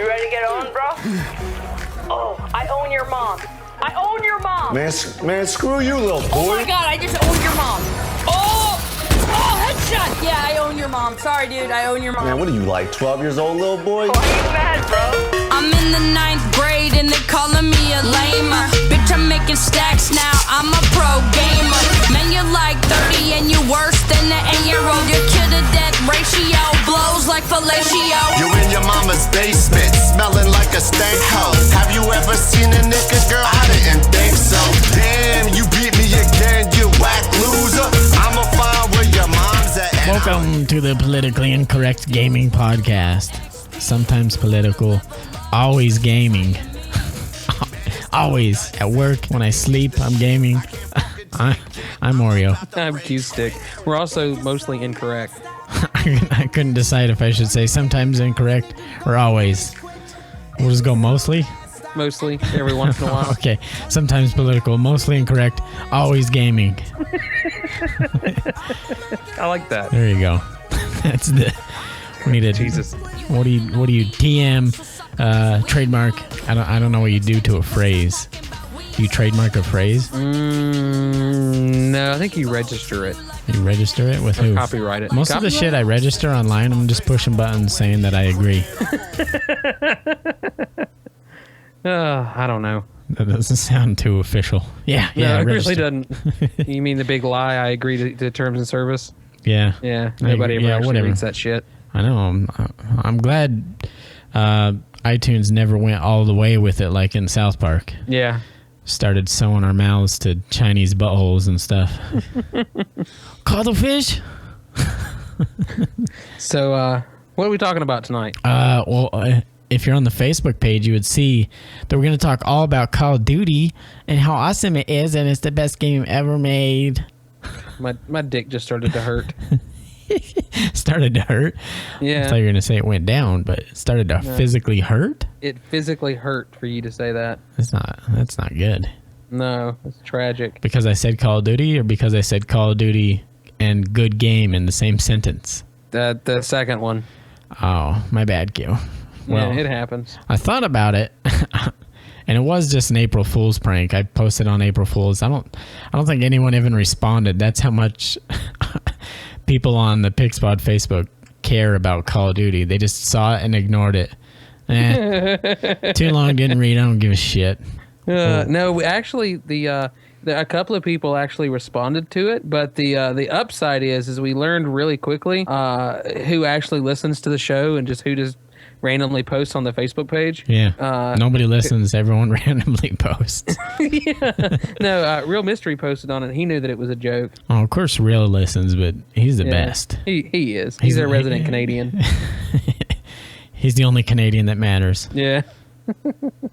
You ready to get on, bro? Oh, I own your mom. I own your mom. Man, screw you, little boy. Oh my God, I just own your mom. Oh, headshot. Yeah, I own your mom. Sorry, dude, I own your mom. Man, what are you, like 12 years old, little boy? Why are you mad, bro? I'm in the 9th grade and they calling me a lamer. Bitch, I'm making stacks now. I'm a pro gamer. Man, you're like 30 and you're worse than the 8-year-old. Your kid-to-death ratio blows like fellatio. You in your mama's basement, smelling like a stank house. Have you ever seen a nigga, girl? I didn't think so. Damn, you beat me again, you whack loser. I'ma find where your mom's at. Welcome to the Politically Incorrect Gaming Podcast. Sometimes political, always gaming. Always at work, when I sleep, I'm gaming. I'm Oreo. I'm Q-Stick. We're also mostly incorrect. I couldn't decide if I should say sometimes incorrect or always. We'll just go mostly. Mostly, every once in a while. Okay, sometimes political, mostly incorrect, always gaming. I like that. There you go. That's the. We need a Jesus. What do you TM trademark? I don't know what you do to a phrase. Do you trademark a phrase? No, I think you register it. You register it with Or who? copyright it. Most of the shit I register online, I'm just pushing buttons saying that I agree. I don't know. That doesn't sound too official. Yeah, No, it register. really doesn't. You mean the big lie? I agree to terms and service. Yeah. Yeah, nobody ever actually whatever. reads that shit. I know. I'm glad iTunes never went all the way with it like in South Park. Yeah. Started sewing our mouths to Chinese buttholes and stuff. Cuttlefish? So, what are we talking about tonight? If you're on the Facebook page, you would see that we're going to talk all about Call of Duty and how awesome it is, and it's the best game ever made. My dick just started to hurt. Started to hurt? Yeah. I thought you were going to say it went down, but it started to physically hurt? It physically hurt for you to say that. That's not good. No, it's tragic. Because I said Call of Duty, or because I said Call of Duty and good game in the same sentence? The second one. Oh, my bad, Q. Well, Yeah, it happens. I thought about it, and it was just an April Fool's prank. I posted on April Fool's. I don't think anyone even responded. That's how much people on the Pigspod Facebook care about Call of Duty. They just saw it and ignored it. Too long, didn't read. I don't give a shit. No, actually, a couple of people actually responded to it, but the upside is we learned really quickly who actually listens to the show and who just randomly posts on the Facebook page. Yeah. Nobody listens. Everyone randomly posts. Yeah. No, Real Mystery posted on it. He knew that it was a joke. Oh, of course, Real listens, but he's the best. He is. He's a resident Canadian. He's the only Canadian that matters. Yeah.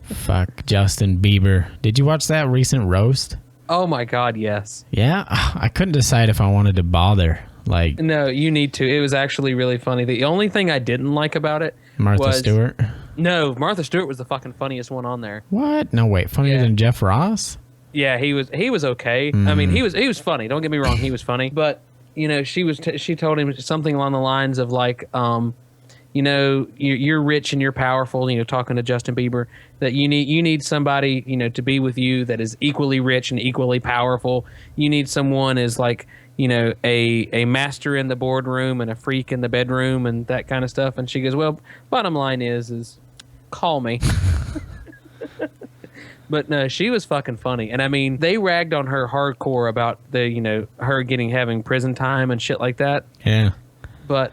Fuck Justin Bieber. Did you watch that recent roast? Oh my God, yes. Yeah, I couldn't decide if I wanted to bother. Like, No, you need to. It was actually really funny. The only thing I didn't like about it Martha Stewart. No, Martha Stewart was the fucking funniest one on there. What? No, wait. Funnier than Jeff Ross? Yeah, he was okay. I mean, he was funny. Don't get me wrong, he was funny. But she told him something along the lines of like, you're rich and you're powerful. Talking to Justin Bieber, that you need somebody to be with you that is equally rich and equally powerful. You need someone as like a master in the boardroom and a freak in the bedroom and that kind of stuff. And she goes, well, bottom line is call me. But no, she was fucking funny. And I mean, they ragged on her hardcore about her having prison time and shit like that. Yeah. But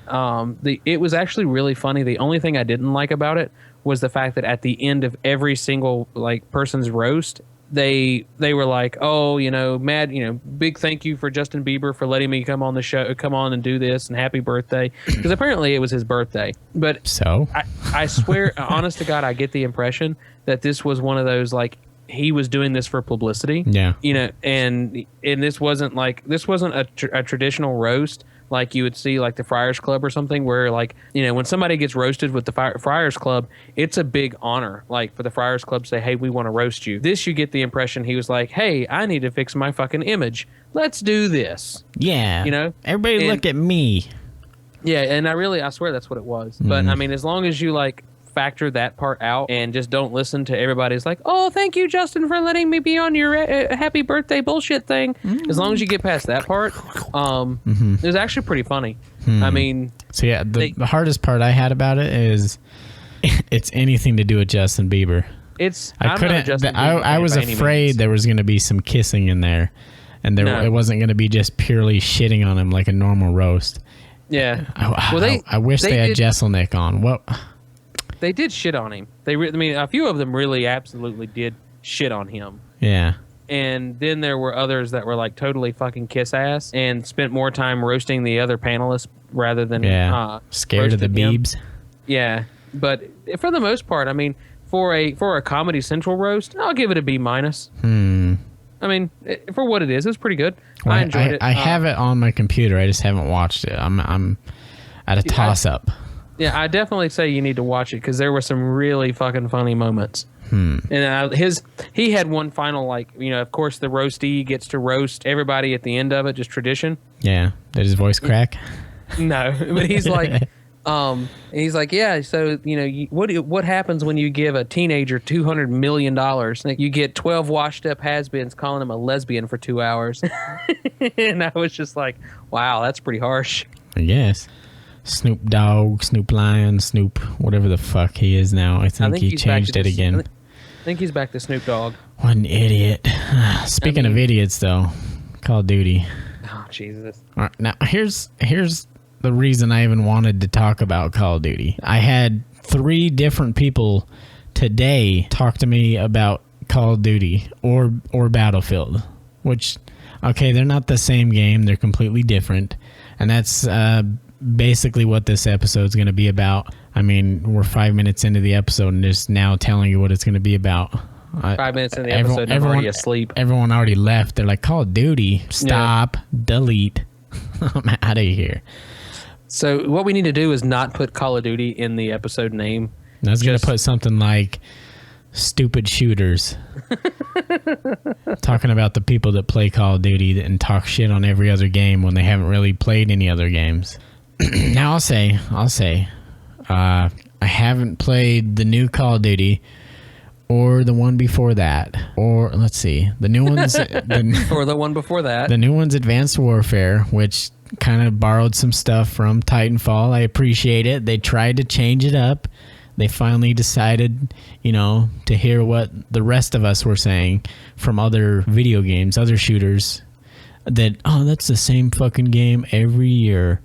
it was actually really funny. The only thing I didn't like about it was the fact that at the end of every single person's roast, they were like, oh, big thank you for Justin Bieber for letting me come on the show, come on and do this, and happy birthday, because apparently it was his birthday. But so I swear, honest to God, I get the impression that this was one of those he was doing this for publicity. Yeah. And this wasn't a traditional roast like you would see like the Friars Club or something, where when somebody gets roasted with the Friars Club, it's a big honor for the Friars Club to say, hey, we want to roast you. This, you get the impression he was like, hey, I need to fix my fucking image. Let's do this. Yeah. Everybody look at me. Yeah, and I swear that's what it was. But I mean, as long as you factor that part out and just don't listen to everybody's like, oh, thank you, Justin, for letting me be on your happy birthday bullshit thing. As long as you get past that part, it was actually pretty funny. I mean, so yeah, the hardest part I had about it is it's anything to do with Justin Bieber. I was afraid there was going to be some kissing in there, and it wasn't going to be just purely shitting on him like a normal roast. Yeah. I wish they had Jesselnick on. What? They did shit on him. A few of them really absolutely did shit on him. Yeah. And then there were others that were like totally fucking kiss ass and spent more time roasting the other panelists rather than scared of the Biebs. Yeah. But for the most part, I mean, for a Comedy Central roast, I'll give it a B-. I mean, for what it is, it's pretty good. I enjoyed it. I have it on my computer. I just haven't watched it. I'm at a toss-up. Yeah, I definitely say you need to watch it because there were some really fucking funny moments. And he had one final, like, of course the roastee gets to roast everybody at the end of it, just tradition. Yeah. Did his voice crack? No, but he's like... yeah, so, what happens when you give a teenager $200 million? Like, you get 12 washed up has-beens calling him a lesbian for 2 hours. And I was just like, wow, that's pretty harsh. I guess. Snoop Dogg, Snoop Lion, Snoop, whatever the fuck he is now. I think he changed it again. I think he's back to Snoop Dogg. What an idiot. Speaking of idiots, though, Call of Duty. Oh, Jesus. All right, now, here's the reason I even wanted to talk about Call of Duty. I had 3 different people today talk to me about Call of Duty or Battlefield, which, okay, they're not the same game. They're completely different. And that's basically what this episode's going to be about. I mean, we're 5 minutes into the episode and just now telling you what it's going to be about. 5 minutes in the episode, I'm already asleep. Everyone already left. They're like, Call of Duty, stop, delete. I'm out of here. So what we need to do is not put Call of Duty in the episode name. I was going to put something like stupid shooters. Talking about the people that play Call of Duty and talk shit on every other game when they haven't really played any other games. Now I'll say, I haven't played the new Call of Duty or the one before that. Or, let's see, the new one's... or the one before that. The new one's Advanced Warfare, which... kind of borrowed some stuff from Titanfall. I appreciate it. They tried to change it up. They finally decided, to hear what the rest of us were saying from other video games, other shooters, that, that's the same fucking game every year.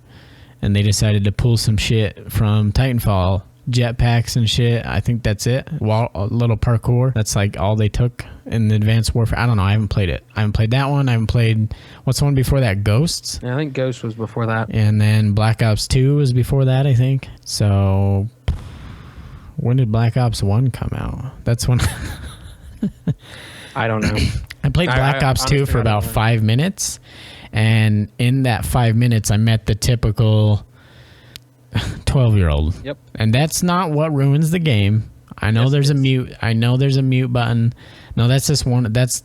And they decided to pull some shit from Titanfall, jetpacks and shit. I think that's it. A little parkour. That's like all they took in the Advanced Warfare. I don't know. I haven't played it. I haven't played that one. I haven't played... What's the one before that? Ghosts? Yeah, I think Ghost was before that. And then Black Ops 2 was before that, I think. So... when did Black Ops 1 come out? That's when... I don't know. I played Black Ops 2 for about 5 minutes. And in that 5 minutes, I met the typical 12-year-old. Yep. And that's not what ruins the game. I know there's a mute. I know there's a mute button. No, that's just one. That's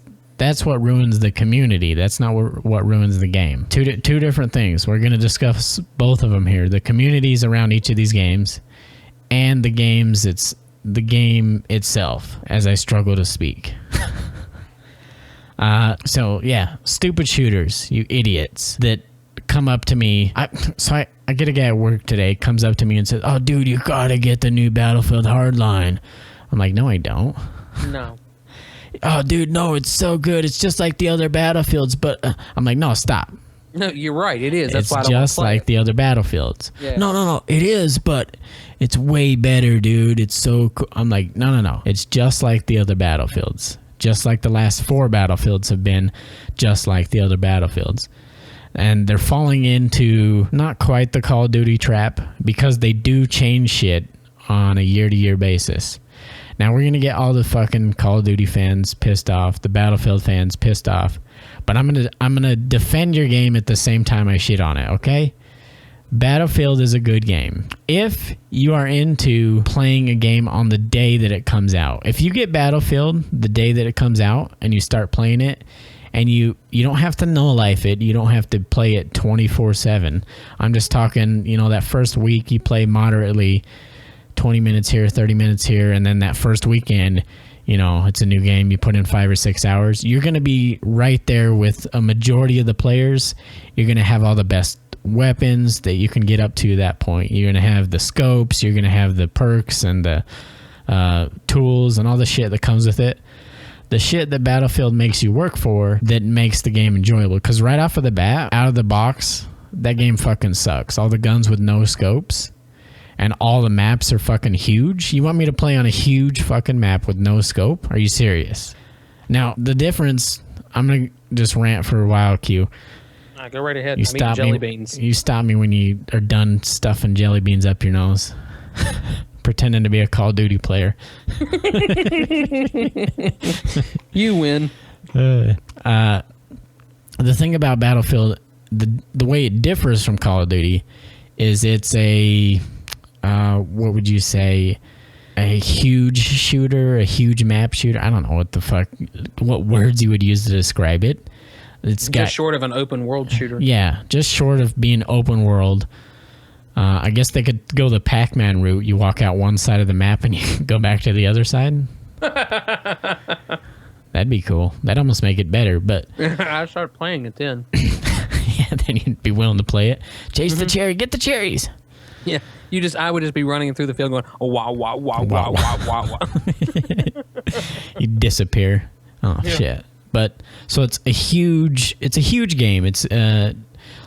what ruins the community. That's not what ruins the game. Two different things. We're going to discuss both of them here. The communities around each of these games, and the game itself. As I struggle to speak. So yeah, stupid shooters, you idiots that come up to me. I get a guy at work today, comes up to me and says, "Oh, dude, you gotta get the new Battlefield Hardline." I'm like, "No, I don't." No. "Oh, dude, no, it's so good. It's just like the other Battlefields." But I'm like, "No, stop. No, you're right. It is. That's why I don't just like the other Battlefields." Yeah. No, it is, but it's way better, dude. It's so cool. I'm like, no. It's just like the other Battlefields. Just like the last 4 Battlefields have been just like the other Battlefields. And they're falling into not quite the Call of Duty trap because they do change shit on a year-to-year basis. Now, we're going to get all the fucking Call of Duty fans pissed off, the Battlefield fans pissed off, but I'm gonna defend your game at the same time I shit on it, okay? Battlefield is a good game. If you are into playing a game on the day that it comes out, if you get Battlefield the day that it comes out and you start playing it, and you don't have to no-life it, you don't have to play it 24/7. I'm just talking, that first week you play moderately, 20 minutes here, 30 minutes here, and then that first weekend, you know, it's a new game, you put in 5 or 6 hours, you're going to be right there with a majority of the players. You're going to have all the best weapons that you can get up to that point. You're going to have the scopes, you're going to have the perks and the tools and all the shit that comes with it. The shit that Battlefield makes you work for that makes the game enjoyable. Because right off of the bat, out of the box, that game fucking sucks. All the guns with no scopes and all the maps are fucking huge. You want me to play on a huge fucking map with no scope? Are you serious? Now, the difference, I'm going to just rant for a while, Q. Go right ahead. You I'm eating stop jelly me, beans. You stop me when you are done stuffing jelly beans up your nose. Pretending to be a Call of Duty player. You win. The thing about Battlefield, the way it differs from Call of Duty is it's a, what would you say, a huge shooter, a huge map shooter. I don't know what words you would use to describe it. It's Just short of an open world shooter. Yeah, just short of being open world. I guess they could go the Pac-Man route. You walk out one side of the map and you go back to the other side. That'd be cool. That'd almost make it better, but I start playing it then. yeah, then you'd be willing to play it. Chase the cherry, get the cherries. Yeah, I would just be running through the field going, oh, wow, wow, wow, wow, wow, wow, wow. You disappear. Oh shit! But so it's a huge game. It's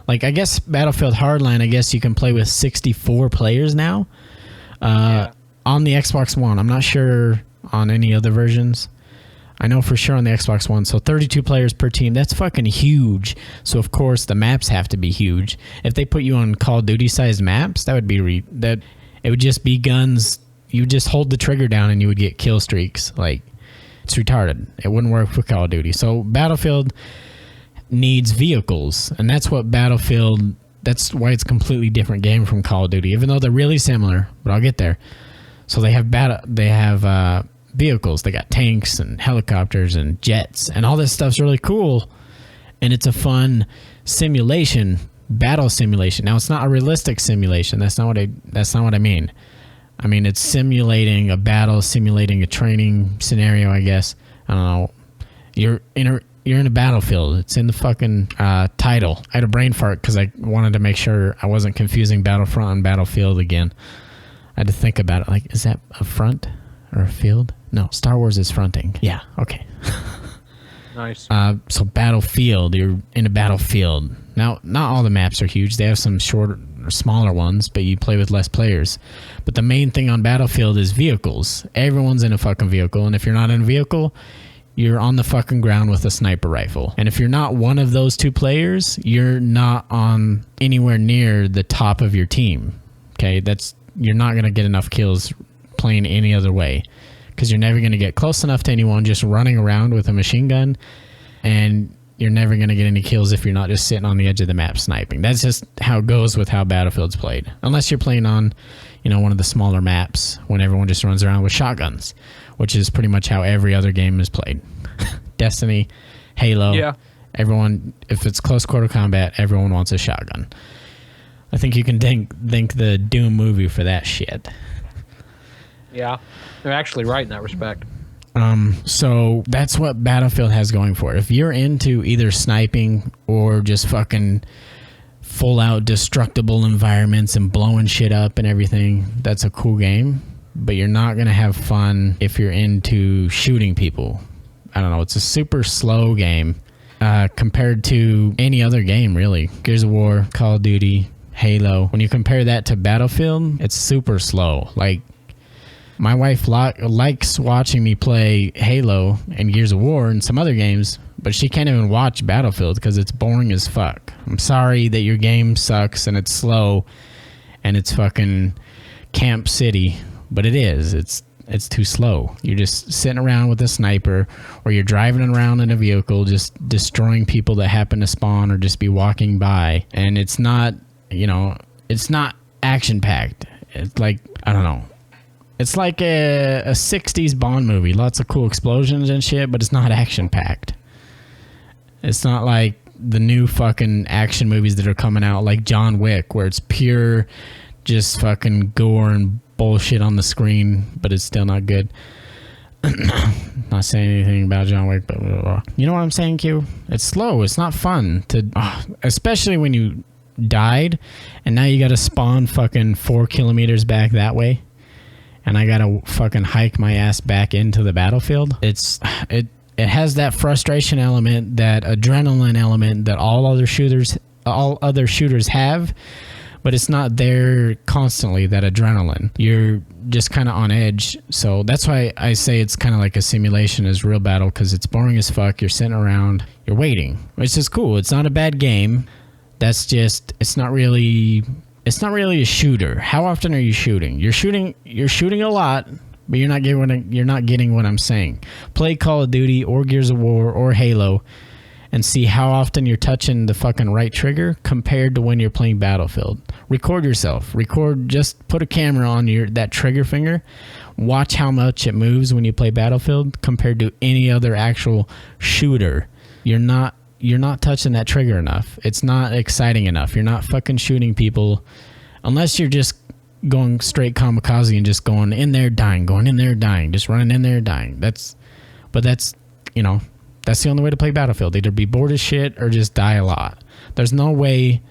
like, I guess Battlefield Hardline, I guess you can play with 64 players now on the Xbox One. I'm not sure on any other versions. I know for sure on the Xbox One. So 32 players per team. That's fucking huge. So of course the maps have to be huge. If they put you on Call of Duty sized maps, that would be it would just be guns. You would just hold the trigger down and you would get kill streaks. Like, it's retarded. It wouldn't work for Call of Duty. So Battlefield needs vehicles, and that's why it's a completely different game from Call of Duty, even though they're really similar, but I'll get there. So they have vehicles. They got tanks and helicopters and jets, and all this stuff's really cool, and it's a fun battle simulation. Now, it's not a realistic simulation. That's not what I mean. I mean, it's simulating a battle, simulating a training scenario, I guess. I don't know. You're in a battlefield. It's in the fucking title. I had a brain fart because I wanted to make sure I wasn't confusing Battlefront and Battlefield again. I had to think about it. Like, is that a front or a field? No, Star Wars is fronting. Yeah, okay. Nice. So Battlefield, you're in a battlefield. Now, not all the maps are huge. They have some shorter, smaller ones, but you play with less players. But the main thing on Battlefield is vehicles. Everyone's in a fucking vehicle, and if you're not in a vehicle, you're on the fucking ground with a sniper rifle. And if you're not one of those two players, you're not on anywhere near the top of your team. Okay, you're not going to get enough kills playing any other way, because you're never going to get close enough to anyone just running around with a machine gun, and you're never going to get any kills if you're not just sitting on the edge of the map sniping. That's just how it goes with how Battlefield's played. Unless you're playing on, one of the smaller maps when everyone just runs around with shotguns, which is pretty much how every other game is played. Destiny, Halo. Yeah. Everyone, if it's close quarter combat, everyone wants a shotgun. I think you can thank the Doom movie for that shit. Yeah. They're actually right in that respect. So that's what Battlefield has going for it. If you're into either sniping or just fucking full out destructible environments and blowing shit up and everything, that's a cool game. But you're not going to have fun if you're into shooting people. I don't know. It's a super slow game compared to any other game, really. Gears of War, Call of Duty, Halo. When you compare that to Battlefield, it's super slow. Like, my wife likes watching me play Halo and Gears of War and some other games, but she can't even watch Battlefield because it's boring as fuck. I'm sorry that your game sucks and it's slow and it's fucking Camp City, but it is. It's too slow. You're just sitting around with a sniper, or you're driving around in a vehicle just destroying people that happen to spawn or just be walking by, and it's not, it's not action-packed. It's like, I don't know. It's like a 60s Bond movie. Lots of cool explosions and shit, but it's not action-packed. It's not like the new fucking action movies that are coming out, like John Wick, where it's pure just fucking gore and bullshit on the screen, but it's still not good. Not saying anything about John Wick, but blah, blah, blah. You know what I'm saying, Q? It's slow. It's not fun to, especially when you died and now you got to spawn fucking 4 kilometers back that way, and I got to fucking hike my ass back into the battlefield. It has that frustration element, that adrenaline element that all other shooters have. But it's not there constantly, that adrenaline. You're just kind of on edge. So that's why I say it's kind of like a simulation as real battle, because it's boring as fuck. You're sitting around, you're waiting, which is cool. It's not a bad game. That's just, it's not really a shooter. How often are you shooting? You're shooting a lot, but you're not getting what I'm saying. Play Call of Duty or Gears of War or Halo and see how often you're touching the fucking right trigger compared to when you're playing Battlefield. Record yourself. Just put a camera on that trigger finger. Watch how much it moves when you play Battlefield compared to any other actual shooter. You're not touching that trigger enough. It's not exciting enough. You're not fucking shooting people unless you're just going straight kamikaze and just going in there dying, just running in there dying. That's the only way to play Battlefield. Either be bored as shit or just die a lot. There's no way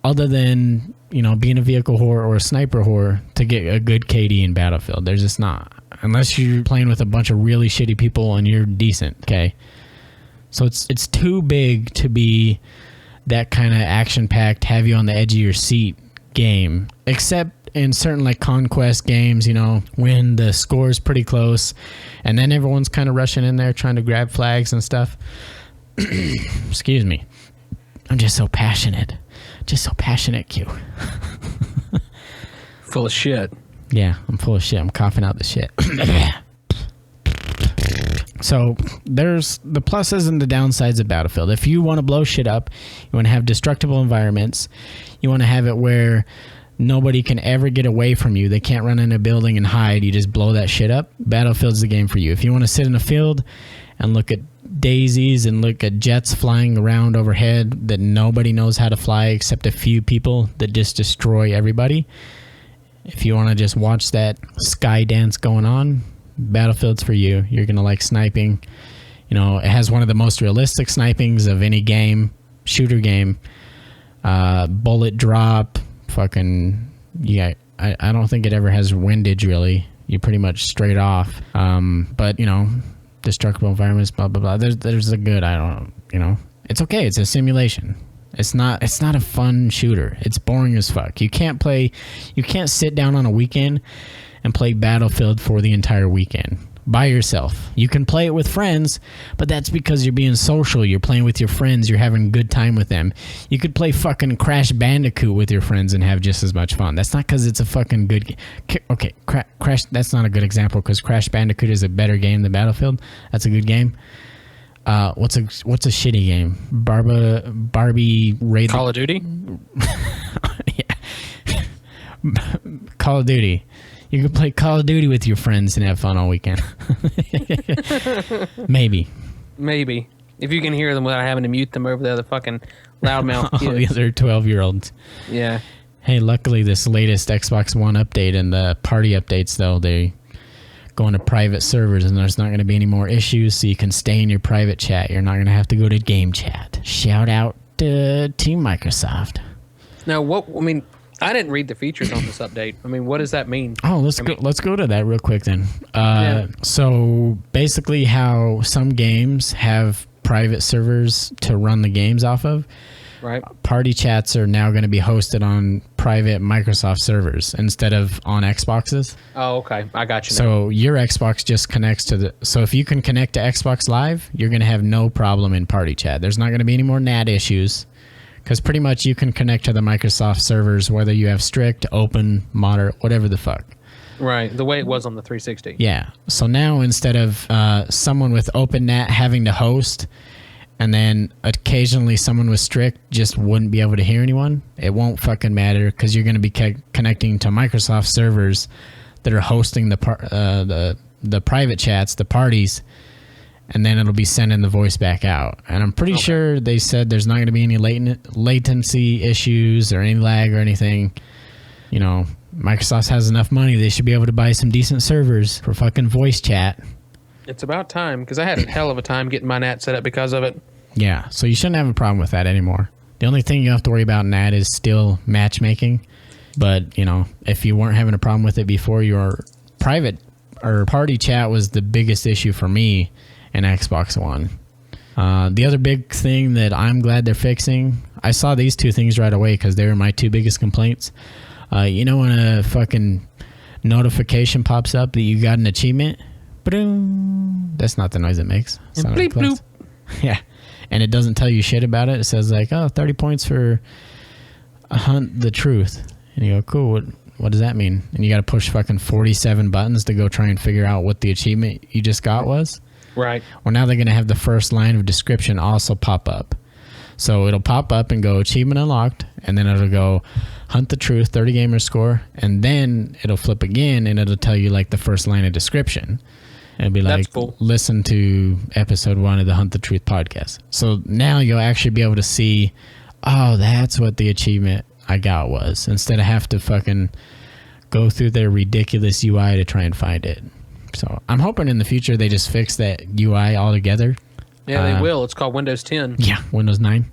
other than, being a vehicle whore or a sniper whore to get a good KD in Battlefield. There's just not. Unless you're playing with a bunch of really shitty people and you're decent, okay? So it's too big to be that kind of action-packed, have you on the edge of your seat game. Except in certain like conquest games, when the score is pretty close and then everyone's kind of rushing in there trying to grab flags and stuff. Excuse me. I'm just so passionate. Q. Full of shit. Yeah, I'm full of shit. I'm coughing out the shit. So there's the pluses and the downsides of Battlefield. If you want to blow shit up, you want to have destructible environments, you want to have it where nobody can ever get away from you. They can't run in a building and hide. You just blow that shit up. Battlefield's the game for you. If you want to sit in a field and look at daisies and look at jets flying around overhead that nobody knows how to fly except a few people that just destroy everybody. If you want to just watch that sky dance going on, Battlefield's for you. You're going to like sniping. It has one of the most realistic snipings of any game, shooter game. Bullet drop. Fucking yeah, I don't think it ever has windage really. You pretty much straight off. But destructible environments, blah blah blah. There's a good, it's okay. It's a simulation. It's not a fun shooter. It's boring as fuck. You can't sit down on a weekend and play Battlefield for the entire weekend by yourself. You can play it with friends, but that's because you're being social. You're playing with your friends. You're having a good time with them. You could play fucking Crash Bandicoot with your friends and have just as much fun. That's not because it's a fucking good game. Okay, Crash, that's not a good example because Crash Bandicoot is a better game than Battlefield. That's a good game. What's a shitty game? Barbie Raid. Call of Duty? Yeah. Call of Duty. You can play Call of Duty with your friends and have fun all weekend. Maybe. If you can hear them without having to mute them over there, the fucking loudmouth kids. All the other 12-year-olds. Yeah. Hey, luckily this latest Xbox One update and the party updates, though, they go into private servers and there's not going to be any more issues, so you can stay in your private chat. You're not going to have to go to game chat. Shout out to Team Microsoft. Now, I didn't read the features on this update. What does that mean? Oh, let's go to that real quick then. So basically how some games have private servers to run the games off of. Right. Party chats are now going to be hosted on private Microsoft servers instead of on Xboxes. Oh, okay. I got you now. So your Xbox just connects to so if you can connect to Xbox Live, you're going to have no problem in party chat. There's not going to be any more NAT issues. Because pretty much you can connect to the Microsoft servers, whether you have strict, open, moderate, whatever the fuck. Right, the way it was on the 360. Yeah. So now instead of someone with open NAT having to host, and then occasionally someone with strict just wouldn't be able to hear anyone, it won't fucking matter because you're going to be connecting to Microsoft servers that are hosting the private chats, the parties, and then it'll be sending the voice back out. And I'm pretty sure they said there's not going to be any latency issues or any lag or anything. Microsoft has enough money. They should be able to buy some decent servers for fucking voice chat. It's about time, because I had a hell of a time getting my NAT set up because of it. Yeah, so you shouldn't have a problem with that anymore. The only thing you have to worry about in that is still matchmaking. But, you know, if you weren't having a problem with it before, your private or party chat was the biggest issue for me in Xbox One. The other big thing that I'm glad they're fixing, I saw these two things right away because they were my two biggest complaints. You know when a fucking notification pops up that you got an achievement? Ba-doom. That's not the noise it makes. Bleep bloop. Yeah. And it doesn't tell you shit about it. It says like, oh, 30 points for hunt the truth. And you go, cool, what does that mean? And you got to push fucking 47 buttons to go try and figure out what the achievement you just got was. Right. Well, now they're going to have the first line of description also pop up. So it'll pop up and go achievement unlocked, and then it'll go hunt the truth, 30 gamer score, and then it'll flip again and it'll tell you like the first line of description. It'll be like, cool. Listen to episode 1 of the Hunt the Truth podcast. So now you'll actually be able to see, oh, that's what the achievement I got was, instead of have to fucking go through their ridiculous UI to try and find it. So I'm hoping in the future they just fix that UI altogether. Yeah, they will. It's called Windows 10. Yeah, Windows 9.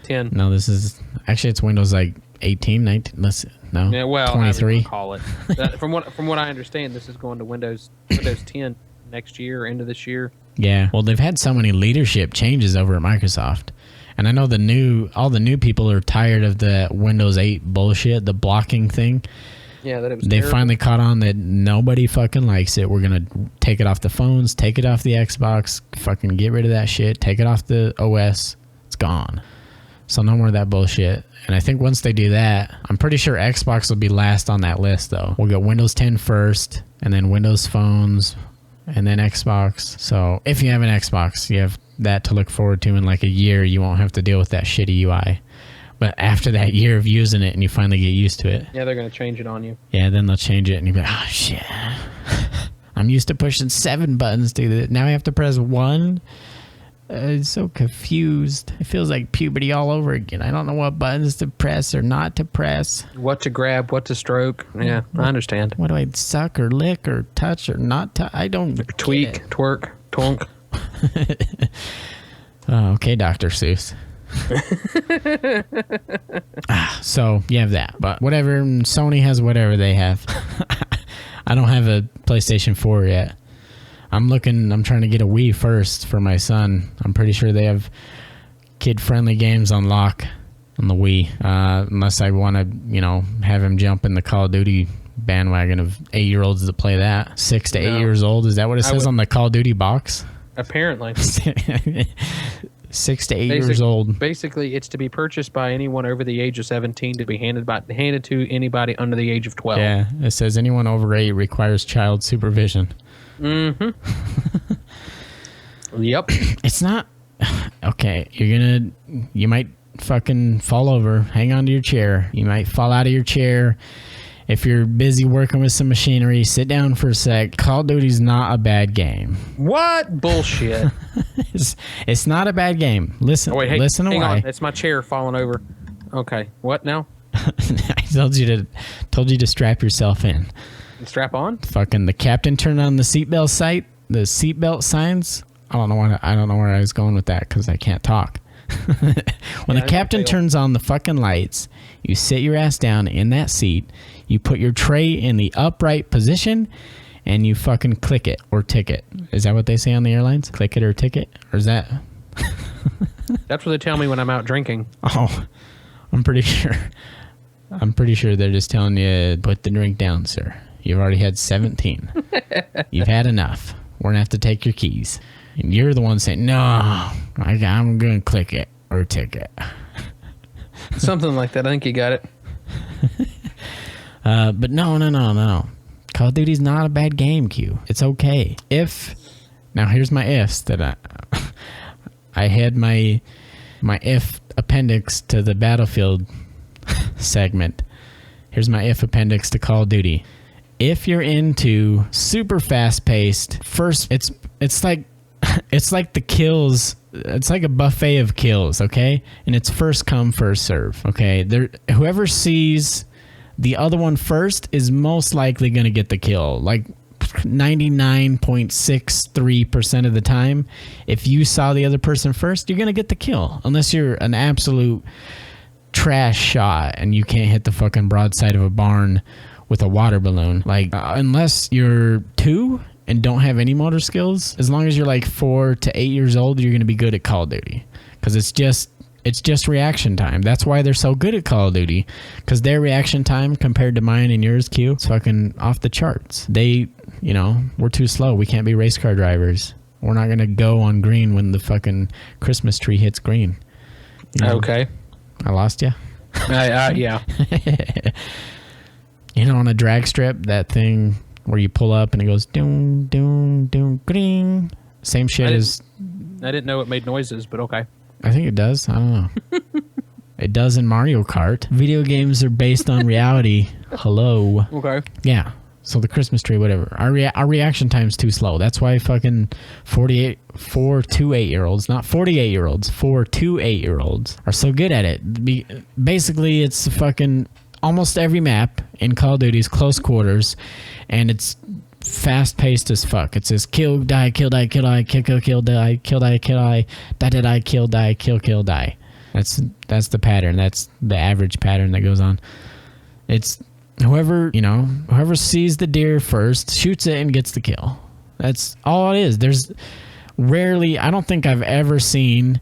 10. No, this is actually it's Windows like 18, 19. No, Yeah, well, 23. Call it. From what I understand, this is going to Windows 10 next year, end of this year. Yeah. Well, they've had so many leadership changes over at Microsoft. And I know all the new people are tired of the Windows 8 bullshit, the blocking thing. Yeah, that it was They terrible. finally caught on that nobody fucking likes it. We're going to take it off the phones, take it off the Xbox, fucking get rid of that shit, take it off the OS. It's gone. So no more of that bullshit. And I think once they do that, I'm pretty sure Xbox will be last on that list, though. We'll get Windows 10 first, and then Windows phones, and then Xbox. So if you have an Xbox, you have that to look forward to in like a year. You won't have to deal with that shitty UI. But after that year of using it and you finally get used to it. Yeah, they're going to change it on you. Yeah, then they'll change it and you'll be like, oh, shit. I'm used to pushing 7 buttons to it. Now I have to press 1. I'm so confused. It feels like puberty all over again. I don't know what buttons to press or not to press. What to grab, what to stroke. Yeah, I understand. What do I suck or lick or touch or not touch? I don't Tweak, get it. twerk, twunk. Oh, okay, Dr. Seuss. So you have that, but whatever. Sony has whatever they have. I don't have a PlayStation 4 yet. I'm trying to get a Wii first for my son. I'm pretty sure they have kid-friendly games on lock on the Wii, unless I want to, have him jump in the Call of Duty bandwagon of 8-year-olds that play that. 6 to 8 years old. Is that what it says on the Call of Duty box? Apparently. 6 to 8 years old. Basically, it's to be purchased by anyone over the age of 17 to be handed to anybody under the age of 12. Yeah, it says anyone over 8 requires child supervision. Mm-hmm. Yep. It's not... Okay, you might fucking fall over. Hang on to your chair. You might fall out of your chair. If you're busy working with some machinery, sit down for a sec. Call of Duty's not a bad game. What? Bullshit. It's not a bad game. Listen, listen to hang why. on. It's my chair falling over. Okay. What now? I told you to strap yourself in. Strap on? Fucking the captain turned on the seatbelt signs. I don't know where I was going with that because I can't talk. When the captain turns on the fucking lights, you sit your ass down in that seat, you put your tray in the upright position, and you fucking click it or tick it. Is that what they say on the airlines? Click it or tick it? Or is that... That's what they tell me when I'm out drinking. Oh, I'm pretty sure they're just telling you, put the drink down, sir. You've already had 17. You've had enough. We're going to have to take your keys. And you're the one saying, no, I'm going to click it or tick it. Something like that. I think you got it. But no. Call of Duty's not a bad game, Q. It's okay. Now here's my ifs that I had my if appendix to the Battlefield segment. Here's my if appendix to Call of Duty. If you're into super fast-paced, it's like the kills. It's like a buffet of kills, okay? And it's first come, first serve, okay? Whoever sees the other one first is most likely going to get the kill. Like 99.63% of the time, if you saw the other person first, you're going to get the kill. Unless you're an absolute trash shot and you can't hit the fucking broadside of a barn with a water balloon. Like, unless you're 2 and don't have any motor skills, as long as you're like 4 to 8 years old, you're going to be good at Call of Duty. Because it's just reaction time. That's why they're so good at Call of Duty. Because their reaction time compared to mine and yours, Q, it's fucking off the charts. They, we're too slow. We can't be race car drivers. We're not going to go on green when the fucking Christmas tree hits green. Okay. I lost you? Yeah. On a drag strip, that thing where you pull up and it goes doom, doom, doom, green. Same shit as... I didn't know it made noises, but okay. I think it does. I don't know. It does in Mario Kart. Video games are based on reality. Hello. Okay. Yeah. So the Christmas tree, whatever. Our reaction time's too slow. That's why fucking 4 to 8-year-olds, not 48-year-olds, 4 to 8-year-olds are so good at it. Basically, it's fucking almost every map in Call of Duty is close quarters, and it's fast-paced as fuck. It's just kill, die, kill, die, kill, die, kill, kill, kill, die, kill, die, kill, die, die, die, die, kill, die, kill, kill, die. That's the pattern. That's the average pattern that goes on. It's whoever sees the deer first, shoots it, and gets the kill. That's all it is. There's rarely, I don't think I've ever seen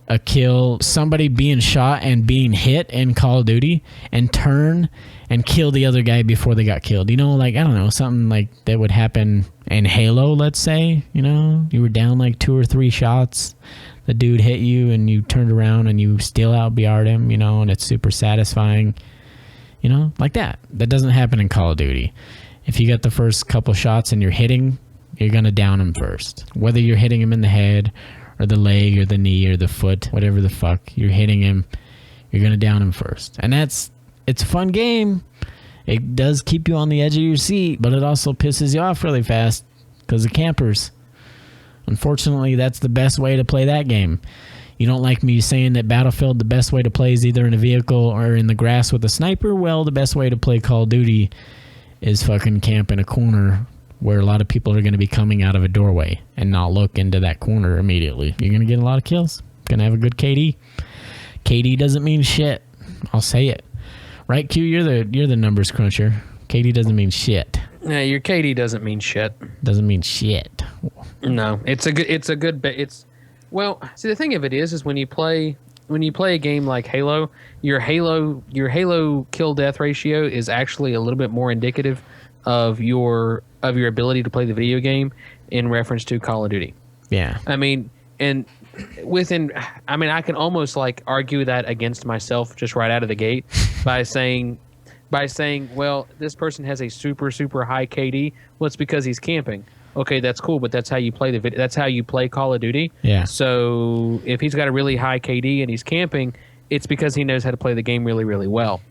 a kill, somebody being shot and being hit in Call of Duty and turn and kill the other guy before they got killed. Like, I don't know, something like that would happen in Halo, let's say. You were down like 2 or 3 shots, the dude hit you and you turned around and you still out-BR'd him, and it's super satisfying. Like that. That doesn't happen in Call of Duty. If you get the first couple shots and you're hitting, you're going to down him first. Whether you're hitting him in the head or the leg or the knee or the foot, whatever the fuck, you're hitting him, you're going to down him first. And it's a fun game. It does keep you on the edge of your seat, but it also pisses you off really fast because of campers. Unfortunately, that's the best way to play that game. You don't like me saying that Battlefield, the best way to play is either in a vehicle or in the grass with a sniper? Well, the best way to play Call of Duty is fucking camp in a corner where a lot of people are going to be coming out of a doorway and not look into that corner immediately. You're going to get a lot of kills. Going to have a good KD. KD doesn't mean shit. I'll say it. Right, Q? You're the numbers cruncher. KD doesn't mean shit. Yeah, your KD doesn't mean shit. Doesn't mean shit. No, well, see, the thing of it is when you play a game like Halo, your Halo kill death ratio is actually a little bit more indicative of your ability to play the video game in reference to Call of Duty. Yeah. I can almost like argue that against myself just right out of the gate by saying, well, this person has a super, super high KD. Well, it's because he's camping. Okay, that's cool, but that's how you play that's how you play Call of Duty. Yeah. So if he's got a really high KD and he's camping, it's because he knows how to play the game really, really well.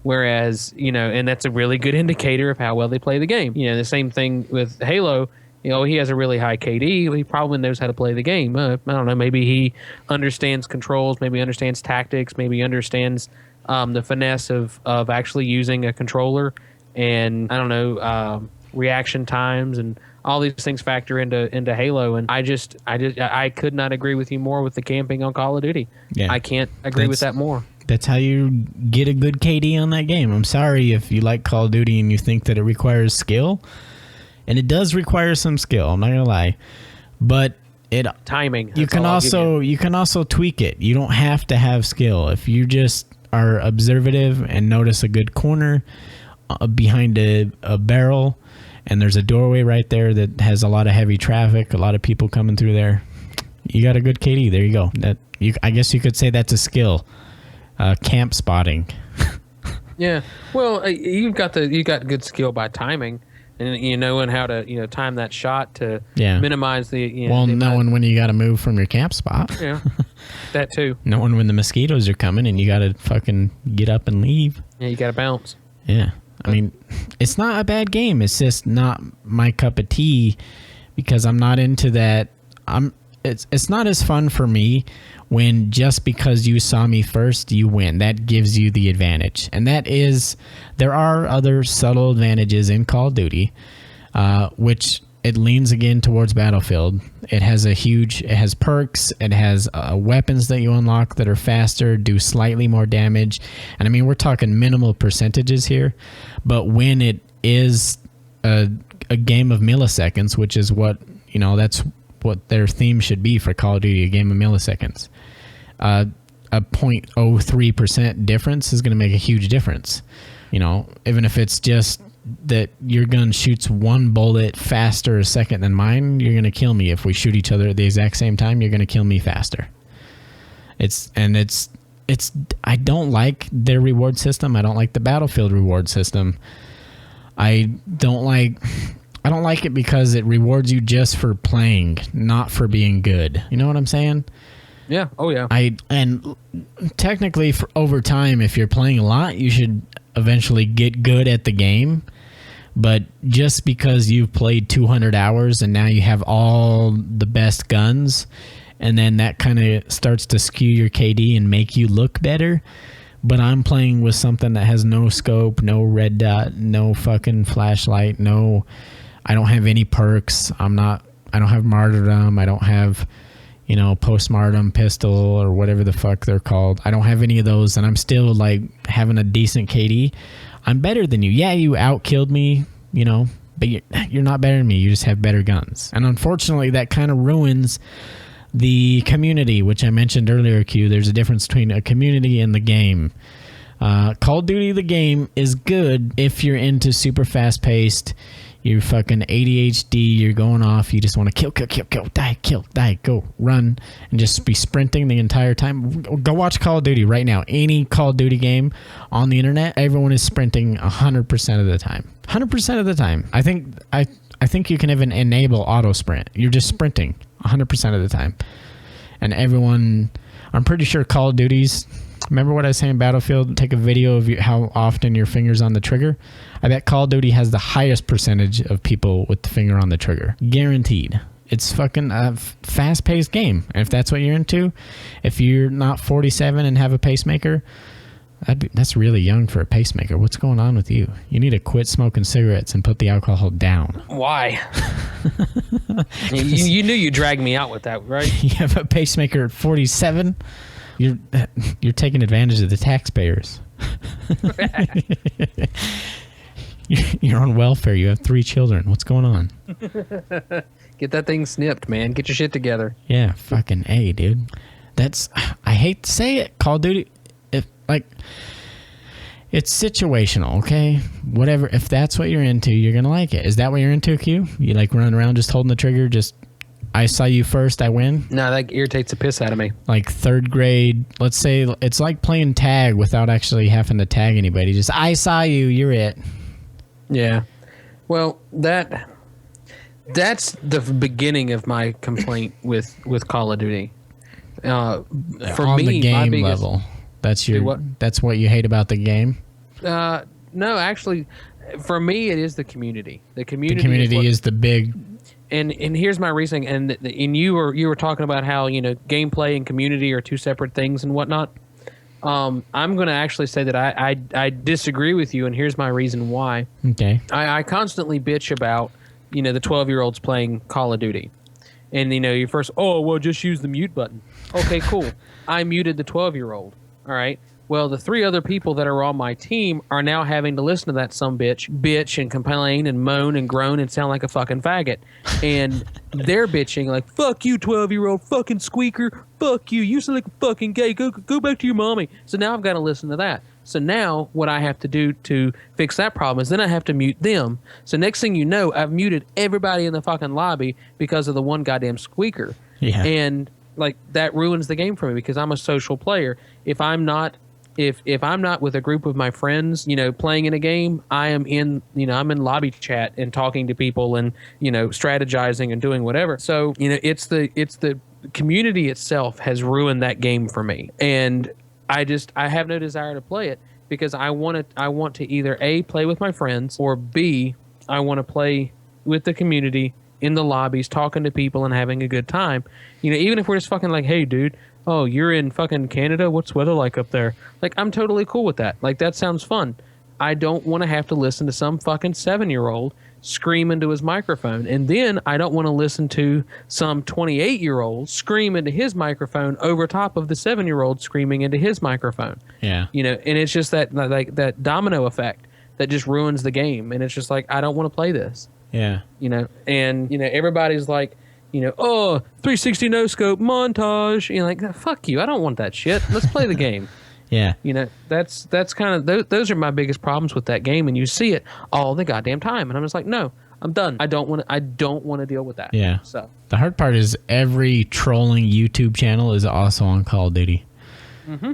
Whereas, and that's a really good indicator of how well they play the game. The same thing with Halo. He has a really high KD. He probably knows how to play the game. I don't know. Maybe he understands controls. Maybe understands tactics. Maybe understands the finesse of actually using a controller. And I don't know, reaction times and all these things factor into Halo. And I could not agree with you more with the camping on Call of Duty. Yeah. I can't agree with that more. That's how you get a good KD on that game. I'm sorry if you like Call of Duty and you think that it requires skill. And it does require some skill, I'm not gonna lie. But timing. You can also tweak it. You don't have to have skill. If you just are observative and notice a good corner behind a barrel and there's a doorway right there that has a lot of heavy traffic, a lot of people coming through there, you got a good KD. There you go. I guess you could say that's a skill. Camp spotting. Yeah. Well, you got good skill by timing. And knowing how to time that shot to minimize the knowing when you got to move from your camp spot. Yeah, that too. Knowing when the mosquitoes are coming and you got to fucking get up and leave. Yeah, you got to bounce. Yeah, I mean, it's not a bad game. It's just not my cup of tea because I'm not into that. it's not as fun for me when just because you saw me first, you win. That gives you the advantage. And there are other subtle advantages in Call of Duty, which it leans again towards Battlefield. It has perks. It has weapons that you unlock that are faster, do slightly more damage. And I mean, we're talking minimal percentages here, but when it is a game of milliseconds, which is what, that's what their theme should be for Call of Duty, a game of milliseconds. A 0.03% difference is going to make a huge difference. Even if it's just that your gun shoots one bullet faster a second than mine, you're going to kill me. If we shoot each other at the exact same time, you're going to kill me faster. I don't like their reward system. I don't like the Battlefield reward system. I don't like it because it rewards you just for playing, not for being good. You know what I'm saying? Yeah. Oh, yeah. And technically, over time, if you're playing a lot, you should eventually get good at the game. But just because you've played 200 hours and now you have all the best guns, and then that kind of starts to skew your KD and make you look better. But I'm playing with something that has no scope, no red dot, no fucking flashlight, I don't have any perks. I don't have martyrdom. I don't have, postmortem pistol or whatever the fuck they're called. I don't have any of those, and I'm still like having a decent KD. I'm better than you. Yeah, you outkilled me, but you're not better than me. You just have better guns. And unfortunately, that kind of ruins the community, which I mentioned earlier, Q. There's a difference between a community and the game. Call of Duty, the game, is good if you're into super fast-paced. You're fucking ADHD. You're going off. You just want to kill, die, go, run, and just be sprinting the entire time. Go watch Call of Duty right now. Any Call of Duty game on the internet, everyone is sprinting 100% of the time. 100% of the time. I think you can even enable auto sprint. You're just sprinting 100% of the time. And everyone, I'm pretty sure Call of Duty's, remember what I was saying, Battlefield, take a video of how often your finger's on the trigger? I bet Call of Duty has the highest percentage of people with the finger on the trigger. Guaranteed. It's fucking a fast-paced game. And if that's what you're into, if you're not 47 and have a pacemaker, that's really young for a pacemaker. What's going on with you? You need to quit smoking cigarettes and put the alcohol down. Why? you knew you dragged me out with that, right? You have a pacemaker at 47? You're taking advantage of the taxpayers. You're on welfare. You have 3 children. What's going on? Get that thing snipped, man. Get your shit together. Yeah, fucking A, dude. I hate to say it, Call of Duty, it's situational, okay? Whatever, if that's what you're into, you're gonna like it. Is that what you're into, Q? You like running around just holding the trigger, just I saw you first, I win? No, that irritates the piss out of me. Like 3rd grade, let's say it's like playing tag without actually having to tag anybody. Just I saw you, you're it. Yeah. Well, that's the beginning of my complaint with Call of Duty. For on me, the game my biggest level, that's what you hate about the game. No, actually, for me, it is the community. The community is the big. And here's my reasoning. And you were talking about how gameplay and community are 2 separate things and whatnot. I'm going to actually say that I disagree with you, and here's my reason why. Okay. I constantly bitch about the 12-year-olds playing Call of Duty, and you first just use the mute button. Okay, cool. I muted the 12-year-old. All right. Well, the 3 other people that are on my team are now having to listen to that bitch and complain and moan and groan and sound like a fucking faggot. And they're bitching like, fuck you, 12-year-old fucking squeaker. Fuck you. You sound like a fucking gay. Go back to your mommy. So now I've got to listen to that. So now what I have to do to fix that problem is then I have to mute them. So next thing you know, I've muted everybody in the fucking lobby because of the one goddamn squeaker. Yeah. And that ruins the game for me because I'm a social player. If I'm not with a group of my friends, playing in a game, I am I'm in lobby chat and talking to people and, strategizing and doing whatever. So, it's the community itself has ruined that game for me. And I have no desire to play it because I want to either A, play with my friends, or B, I want to play with the community in the lobbies, talking to people and having a good time. You know, even if we're just fucking like, hey, dude, oh, you're in fucking Canada? What's weather like up there? Like, I'm totally cool with that. Like, that sounds fun. I don't want to have to listen to some fucking 7-year-old scream into his microphone. And then I don't want to listen to some 28-year-old scream into his microphone over top of the 7-year-old screaming into his microphone. Yeah. You know, and it's just that, like, that domino effect that just ruins the game. And it's just like, I don't want to play this. Yeah. You know, and, you know, everybody's like, you know, oh, 360 no scope montage. You know, like, fuck you. I don't want that shit. Let's play the game. Yeah. You know, that's kind of, those are my biggest problems with that game. And you see it all the goddamn time. And I'm just like, no, I'm done. I don't want to deal with that. Yeah. So the hard part is every trolling YouTube channel is also on Call of Duty.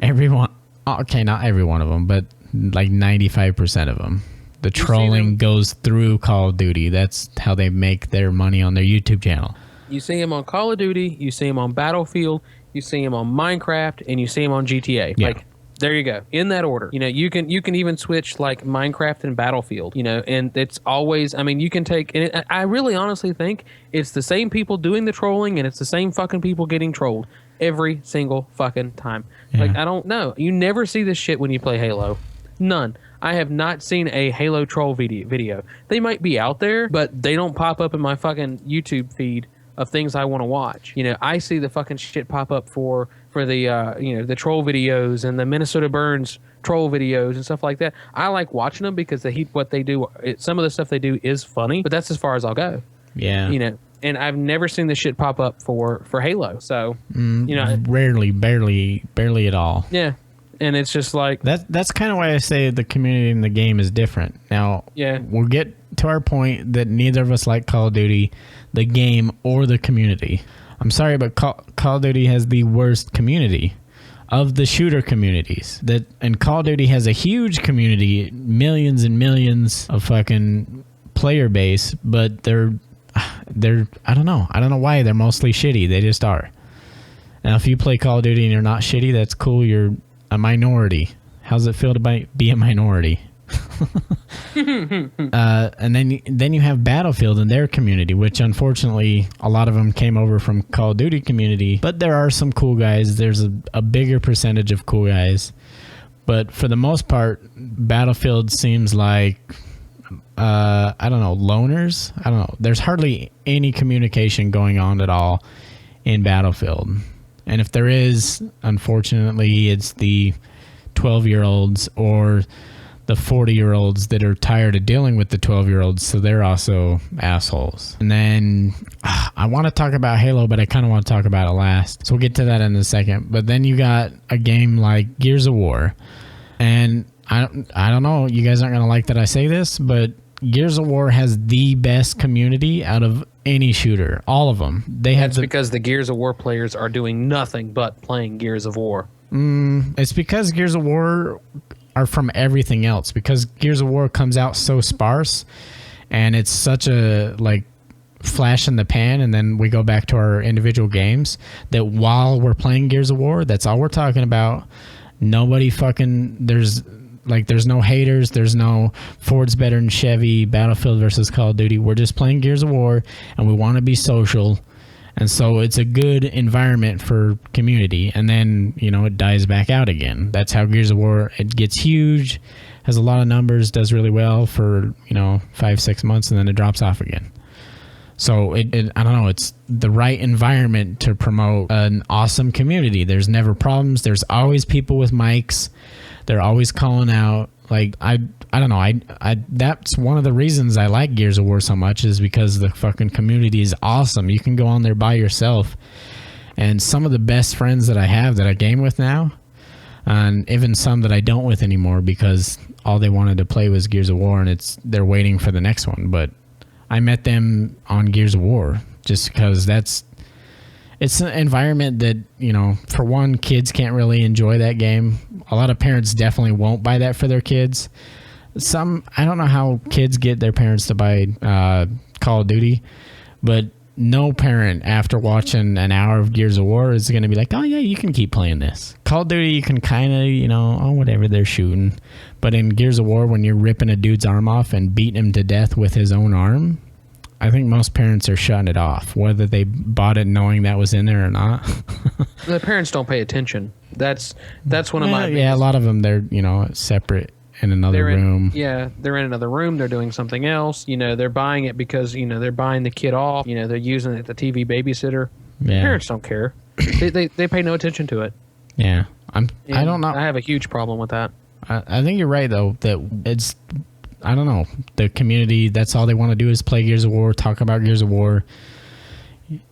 Everyone, okay, not every one of them, but like 95% of them. The trolling goes through Call of Duty. That's how they make their money on their YouTube channel. You see them on Call of Duty, you see them on Battlefield, you see them on Minecraft, and you see them on GTA. Yeah. Like, there you go, in that order. You know, you can even switch like Minecraft and Battlefield. You know, and it's always. I mean, you can take. And I really honestly think it's the same people doing the trolling, and it's the same fucking people getting trolled every single fucking time. Yeah. Like, I don't know. You never see this shit when you play Halo. None. I have not seen a Halo troll video. They might be out there, but they don't pop up in my fucking YouTube feed of things I want to watch. You know, I see the fucking shit pop up for the you know, the troll videos and the Minnesota Burns troll videos and stuff like that. I like watching them because what they do, some of the stuff they do is funny, but that's as far as I'll go. Yeah. You know, and I've never seen this shit pop up for Halo. So, you know, Rarely, barely at all. yeah. And it's just like That's kind of why I say the community in the game is different. Now, Yeah. we'll get to our point that neither of us like Call of Duty, the game, or the community. I'm sorry, but Call of Duty has the worst community of the shooter communities. And Call of Duty has a huge community, millions and millions of fucking player base, but they're I don't know why they're mostly shitty. They just are. Now, if you play Call of Duty and you're not shitty, that's cool. You're a minority. How's it feel to be a minority? And then you have Battlefield and their community, which unfortunately a lot of them came over from Call of Duty community, but there are some cool guys. There's a bigger percentage of cool guys, but for the most part, Battlefield seems like I don't know, loners. I don't know. There's hardly any communication going on at all in Battlefield. And if there is, unfortunately, it's the 12-year-olds or the 40-year-olds that are tired of dealing with the 12-year-olds, so they're also assholes. And then I want to talk about Halo, but I kind of want to talk about it last. So we'll get to that in a second. But then you got a game like Gears of War. And I don't know, you guys aren't going to like that I say this, but Gears of War has the best community out of any shooter. All of them. That's because the Gears of War players are doing nothing but playing Gears of War. It's because Gears of War are from everything else. Because Gears of War comes out so sparse, and it's such a like flash in the pan, and then we go back to our individual games, that while we're playing Gears of War, that's all we're talking about. Nobody fucking there's no haters. There's no Ford's better than Chevy, Battlefield versus Call of Duty. We're just playing Gears of War, and we want to be social. And so it's a good environment for community. And then, you know, it dies back out again. That's how Gears of War, it gets huge, has a lot of numbers, does really well for, you know, 5-6 months, and then it drops off again. So I don't know, it's the right environment to promote an awesome community. There's never problems. There's always people with mics. They're always calling out. Like, I don't know. I that's one of the reasons I like Gears of War so much, is because the fucking community is awesome. You can go on there by yourself. And some of the best friends that I have that I game with now, and even some that I don't with anymore, because all they wanted to play was Gears of War, and they're waiting for the next one. But I met them on Gears of War just because it's an environment that, you know, for one, kids can't really enjoy that game. A lot of parents definitely won't buy that for their kids. I don't know how kids get their parents to buy Call of Duty, but no parent after watching an hour of Gears of War is going to be like, oh yeah, you can keep playing this. Call of Duty, you can kind of, you know, oh, whatever, they're shooting. But in Gears of War, when you're ripping a dude's arm off and beating him to death with his own arm, I think most parents are shutting it off, whether they bought it knowing that was in there or not. The parents don't pay attention. That's one of my yeah. A lot of them, they're separate in another room. They're in another room. They're doing something else. They're buying it because they're buying the kid off. They're using it as the TV babysitter. Yeah. Parents don't care. they pay no attention to it. Yeah, I don't know. I have a huge problem with that. I think you're right though, that it's, I don't know, the community, that's all they want to do is play Gears of War, talk about Gears of War.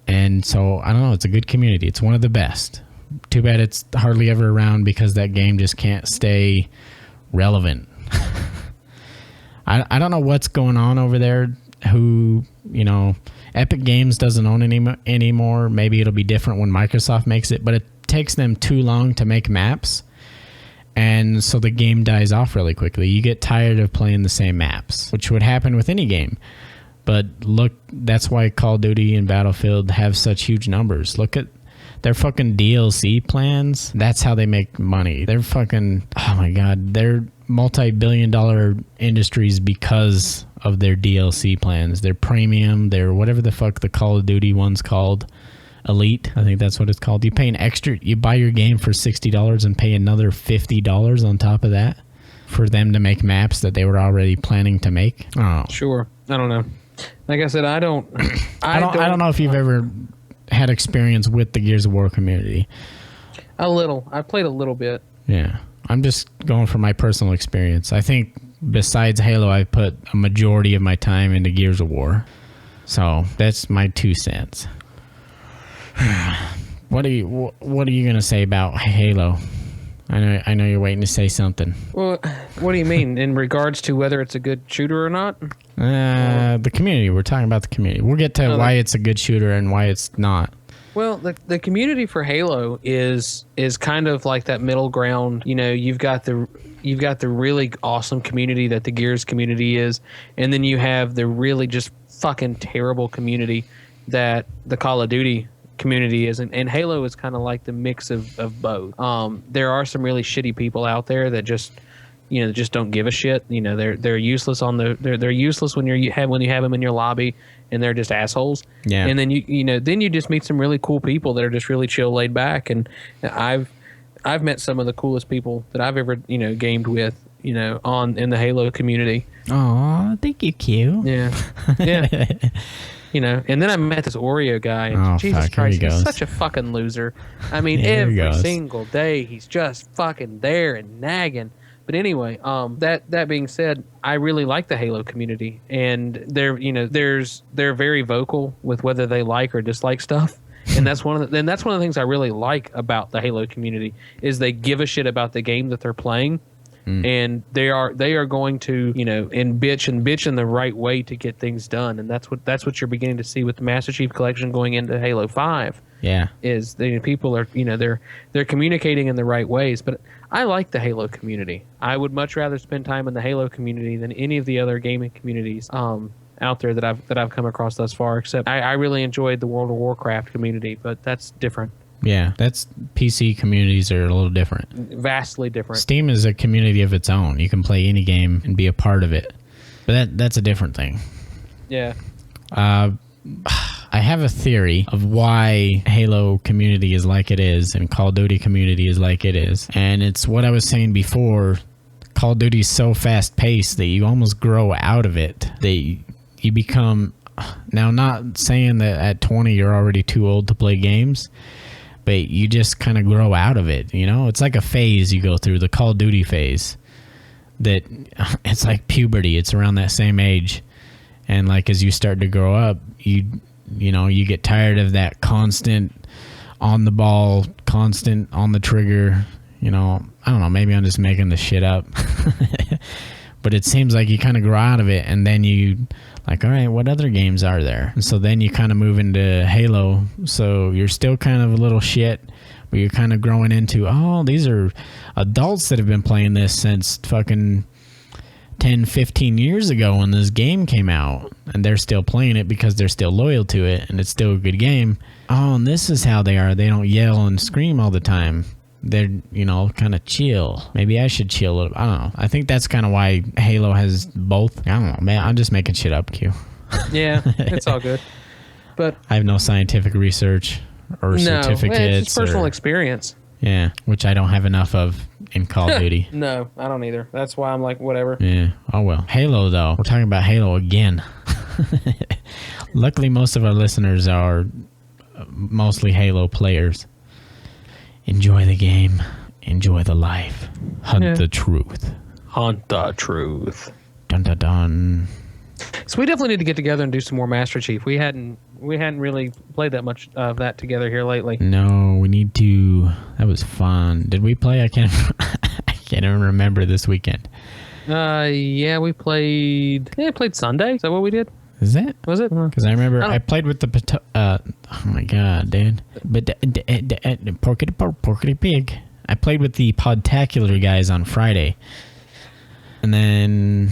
And so I don't know, it's a good community. It's one of the best. Too bad it's hardly ever around because that game just can't stay relevant. I don't know what's going on over there. Who, Epic Games doesn't own anymore. Maybe it'll be different when Microsoft makes it, but it takes them too long to make maps. And so the game dies off really quickly. You get tired of playing the same maps, which would happen with any game. But look, that's why Call of Duty and Battlefield have such huge numbers. Look at their fucking DLC plans. That's how they make money. They're fucking, oh my God, they're multi-billion-dollar industries because of their DLC plans. Their premium, their whatever the fuck the Call of Duty one's called. Elite, I think that's what it's called. You pay an extra, you buy your game for $60 and pay another $50 on top of that for them to make maps that they were already planning to make. Oh, Sure. I don't know. Like I said, I don't know if you've ever had experience with the Gears of War community. A little. I played a little bit. Yeah. I'm just going from my personal experience. I think besides Halo, I put a majority of my time into Gears of War. So that's my 2 cents. What are you gonna say about Halo? I know you're waiting to say something. Well, what do you mean in regards to whether it's a good shooter or not? The community. We're talking about the community. We'll get to why it's a good shooter and why it's not. Well, the community for Halo is kind of like that middle ground. You've got the really awesome community that the Gears community is, and then you have the really just fucking terrible community that the Call of Duty community is, and Halo is kind of like the mix of both. There are some really shitty people out there that just don't give a shit. They're useless they're useless when you have them in your lobby, and they're just assholes. Yeah. And then you just meet some really cool people that are just really chill, laid back. And I've met some of the coolest people that I've ever gamed with in the Halo community. Aw, thank you, Q. Yeah. And then I met this Oreo guy, and Jesus Christ, he's such a fucking loser. I mean, every single day he's just fucking there and nagging. But anyway, that being said, I really like the Halo community, and they're very vocal with whether they like or dislike stuff. And that's one of the things I really like about the Halo community is they give a shit about the game that they're playing. And they are going to and bitch in the right way to get things done, and that's what you're beginning to see with the Master Chief Collection going into Halo 5. Yeah, is people are they're communicating in the right ways. But I like the Halo community. I would much rather spend time in the Halo community than any of the other gaming communities out there that I've come across thus far. Except I really enjoyed the World of Warcraft community, but that's different. Yeah, that's PC communities are a little different. Vastly different. Steam is a community of its own. You can play any game and be a part of it. But that's a different thing. Yeah. I have a theory of why Halo community is like it is and Call of Duty community is like it is. And it's what I was saying before. Call of Duty is so fast paced that you almost grow out of it. That you become, now not saying that at 20 you're already too old to play games, but you just kind of grow out of it. It's like a phase you go through, the Call of Duty phase. That it's like puberty. It's around that same age, and like as you start to grow up, you get tired of that constant on the ball, constant on the trigger. I don't know. Maybe I'm just making this shit up, but it seems like you kind of grow out of it, and then you. Like, all right, what other games are there? And so then you kind of move into Halo. So you're still kind of a little shit, but you're kind of growing into, these are adults that have been playing this since fucking 10, 15 years ago when this game came out. And they're still playing it because they're still loyal to it, and it's still a good game. Oh, and this is how they are. They don't yell and scream all the time. They're, kind of chill. Maybe I should chill a little. I don't know. I think that's kind of why Halo has both. I don't know, man. I'm just making shit up, Q. Yeah, it's all good. But I have no scientific research or no, certificates. it's just personal or- experience. Yeah, which I don't have enough of in Call of Duty. No, I don't either. That's why I'm like, whatever. Yeah. Oh well. Halo though. We're talking about Halo again. Luckily, most of our listeners are mostly Halo players. Enjoy the game. Enjoy the life. Hunt the truth. Hunt the truth. Dun dun dun. So we definitely need to get together and do some more Master Chief. We hadn't really played that much of that together here lately. No, we need to. That was fun. Did we play? I can't. I can't even remember this weekend. Yeah, we played. Yeah, played Sunday. Is that what we did? Is it? Was it? Because I remember I I played with the. Oh my god, dude! But porkity pig. I played with the Podtacular guys on Friday, and then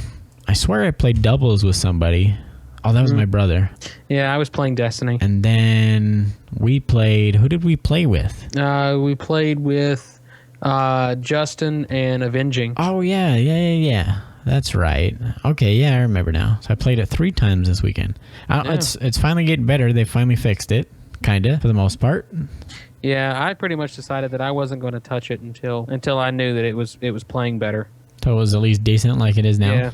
I swear I played doubles with somebody. Oh, that was my brother. Yeah, I was playing Destiny. And then we played. Who did we play with? We played with Justin and Avenging. Oh yeah. That's right. Okay, yeah, I remember now. So I played it 3 times this weekend. Yeah. It's finally getting better. They finally fixed it, kinda, for the most part. Yeah, I pretty much decided that I wasn't going to touch it until I knew that it was playing better. So it was at least decent, like it is now. Yeah.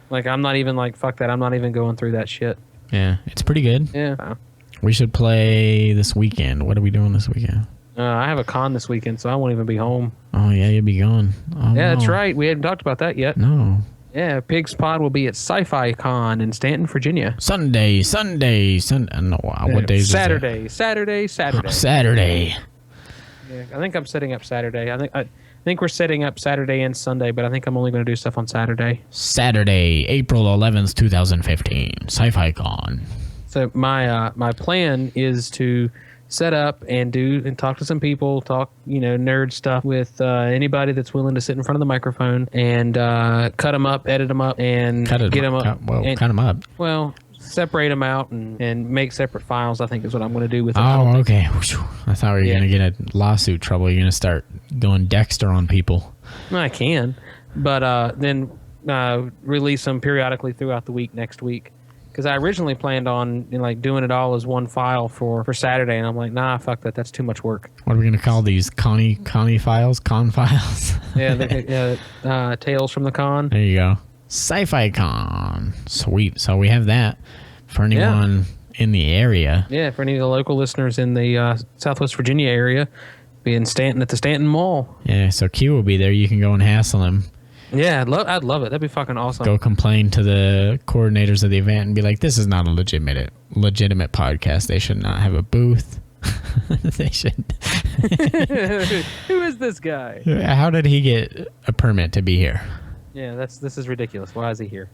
Like, I'm not even like, fuck that. I'm not even going through that shit. Yeah, it's pretty good. Yeah. We should play this weekend. What are we doing this weekend? I have a con this weekend, so I won't even be home. Oh yeah, you'll be gone. Oh, Yeah, no. that's right. We hadn't talked about that yet. No. Yeah, Pig's Pod will be at Sci-Fi Con in Stanton, Virginia. Sunday. No, what day is Saturday. it? Saturday. Saturday. Yeah, I think I'm setting up Saturday. I think we're setting up Saturday and Sunday, but I think I'm only going to do stuff on Saturday. Saturday, April 11th, 2015. Sci-Fi Con. So my plan is to set up and talk to some people, talk nerd stuff with anybody that's willing to sit in front of the microphone and cut them up, edit them up, and get them up. Cut them up. Well, separate them out and make separate files. I think is what I'm going to do with them. Oh, okay. I thought we were going to get a lawsuit trouble. You're going to start going Dexter on people. I can, but then release them periodically throughout the week next week. Because I originally planned on doing it all as one file for Saturday, and I'm like, nah, fuck that. That's too much work. What are we going to call these? Connie files? Con files? Yeah, Tales from the Con. There you go. Sci-Fi Con. Sweet. So we have that for anyone in the area. Yeah, for any of the local listeners in the Southwest Virginia area, be in Stanton at the Stanton Mall. Yeah, so Q will be there. You can go and hassle him. Yeah, I'd love it. That'd be fucking awesome. Go complain to the coordinators of the event and be like, this is not a legitimate podcast. They should not have a booth. They should. Who is this guy? How did he get a permit to be here? Yeah, this is ridiculous. Why is he here?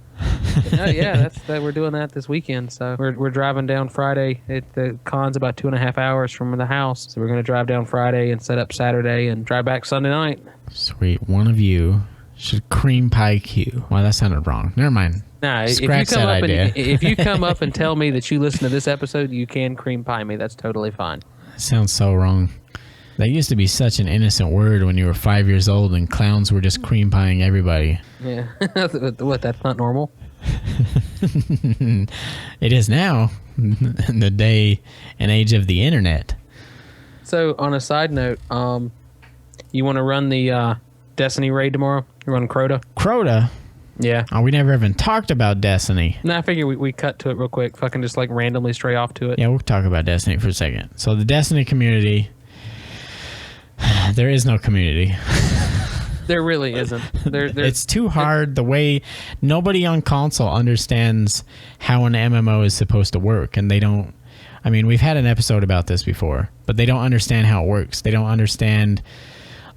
We're doing that this weekend. So we're driving down Friday. The con's about 2.5 hours from the house. So we're gonna drive down Friday and set up Saturday and drive back Sunday night. Sweet. One of you should cream pie Q. Well, that sounded wrong. Never mind. Nah, Scratch that idea. If you come up and tell me that you listen to this episode, you can cream pie me. That's totally fine. That sounds so wrong. That used to be such an innocent word when you were 5 years old and clowns were just cream pieing everybody. Yeah. What, that's not normal? It is now, in the day and age of the internet. So, on a side note, you want to run the Destiny raid tomorrow? You run Crota? Crota? Yeah. Oh, we never even talked about Destiny. No, I figure we cut to it real quick. Fucking just randomly stray off to it. Yeah, we'll talk about Destiny for a second. So the Destiny community, there is no community. There really isn't. It's too hard. The way nobody on console understands how an MMO is supposed to work, and they don't. I mean, we've had an episode about this before, but they don't understand how it works. They don't understand.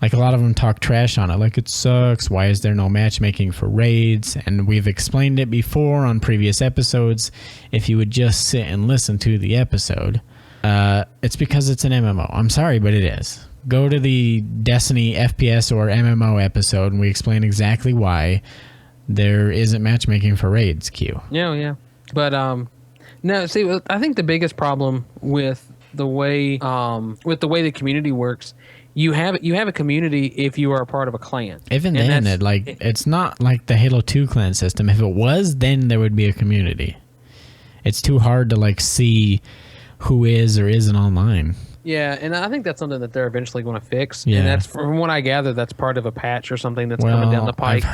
Like, a lot of them talk trash on it. Like, it sucks. Why is there no matchmaking for raids? And we've explained it before on previous episodes. If you would just sit and listen to the episode, it's because it's an MMO. I'm sorry, but it is. Go to the Destiny FPS or MMO episode, and we explain exactly why there isn't matchmaking for raids, Q. Yeah. But, no, see, I think the biggest problem with the way the community works, you have a community if you are a part of a clan. Even then, it's not like the Halo 2 clan system. If it was, then there would be a community. it's too hard to like see who is or isn't online. Yeah, and I think that's something that they're eventually going to fix. Yeah. And that's, from what I gather, that's part of a patch or something that's coming down the pike.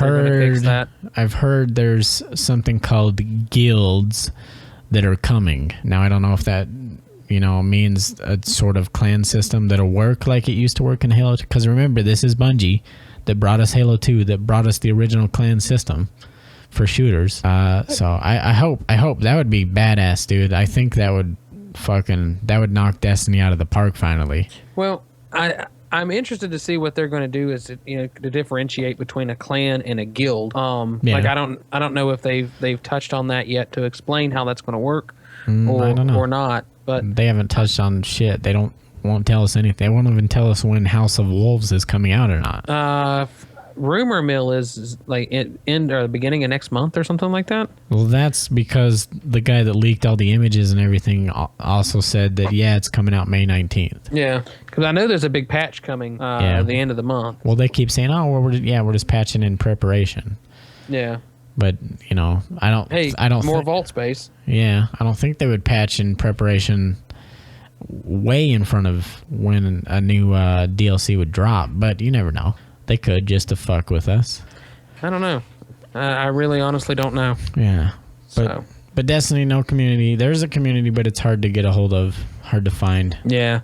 I've heard there's something called guilds that are coming. Now, I don't know if that, means a sort of clan system that'll work like it used to work in Halo 2. Because remember, this is Bungie that brought us Halo 2, that brought us the original clan system for shooters. So I hope that would be badass, dude. I think that would knock Destiny out of the park finally. Well, I'm interested to see what they're going to do is to differentiate between a clan and a guild. Like I don't know if they've touched on that yet to explain how that's going to work or not. But they haven't touched on shit. They won't tell us anything. They won't even tell us when House of Wolves is coming out or not. Rumor mill is like end or the beginning of next month or something like that. Well, that's because the guy that leaked all the images and everything also said that it's coming out May 19th. Yeah, because I know there's a big patch coming at the end of the month. Well, they keep saying, "Oh, we're just patching in preparation." Yeah, but I don't more vault space. Yeah, I don't think they would patch in preparation way in front of when a new DLC would drop. But you never know. They could, just to fuck with us. I don't know. I really honestly don't know. Yeah. But Destiny, no community. There's a community, but it's hard to get a hold of, hard to find. Yeah.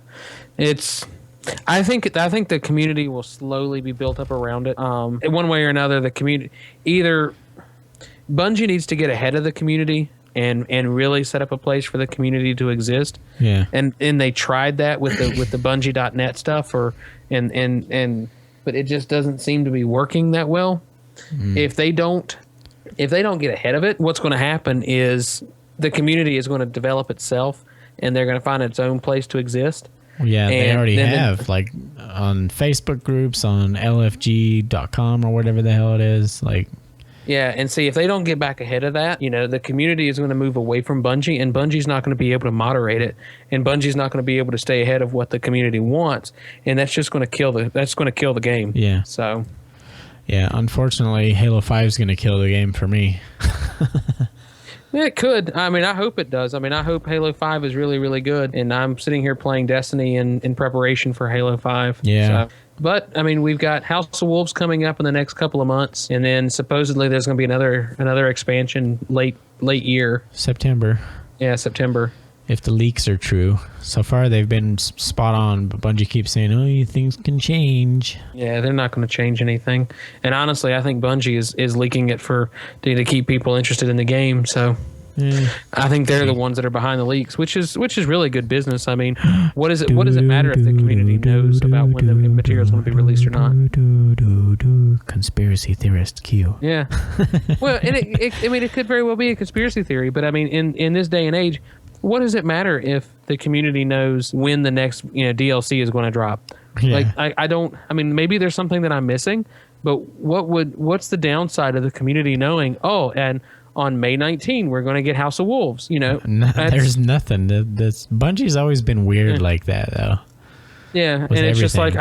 I think the community will slowly be built up around it. One way or another, the community, either Bungie needs to get ahead of the community and really set up a place for the community to exist. Yeah. And they tried that with the Bungie.net stuff but it just doesn't seem to be working that well. If they don't get ahead of it, what's going to happen is the community is going to develop itself, and they're going to find its own place to exist. Yeah, they already have, like on Facebook groups, on LFG.com or whatever the hell it is. Yeah, and see, if they don't get back ahead of that, the community is going to move away from Bungie, and Bungie's not going to be able to moderate it, and Bungie's not going to be able to stay ahead of what the community wants, and that's just going to kill the game. Yeah. So. Yeah, unfortunately, Halo 5 is going to kill the game for me. Yeah, it could. I mean, I hope it does. I mean, I hope Halo 5 is really, really good, and I'm sitting here playing Destiny in preparation for Halo 5. Yeah. So. But I mean, we've got House of Wolves coming up in the next couple of months, and then supposedly there's going to be another expansion late year. September. Yeah, September. If the leaks are true. So far they've been spot on, but Bungie keeps saying, "Oh, things can change." Yeah, they're not going to change anything. And honestly, I think Bungie is leaking it to keep people interested in the game. So. I think they're the ones that are behind the leaks, which is really good business. I mean, what does it matter if the community knows about when the material is going to be released or not? Conspiracy theorist Q. Yeah. Well, and it could very well be a conspiracy theory, but I mean, in this day and age, what does it matter if the community knows when the next DLC is going to drop? Yeah. I mean, maybe there's something that I'm missing, but what's the downside of the community knowing? Oh, and on May 19, we're going to get House of Wolves. There's nothing. This Bungie's always been weird like that, though. Yeah, and it's just like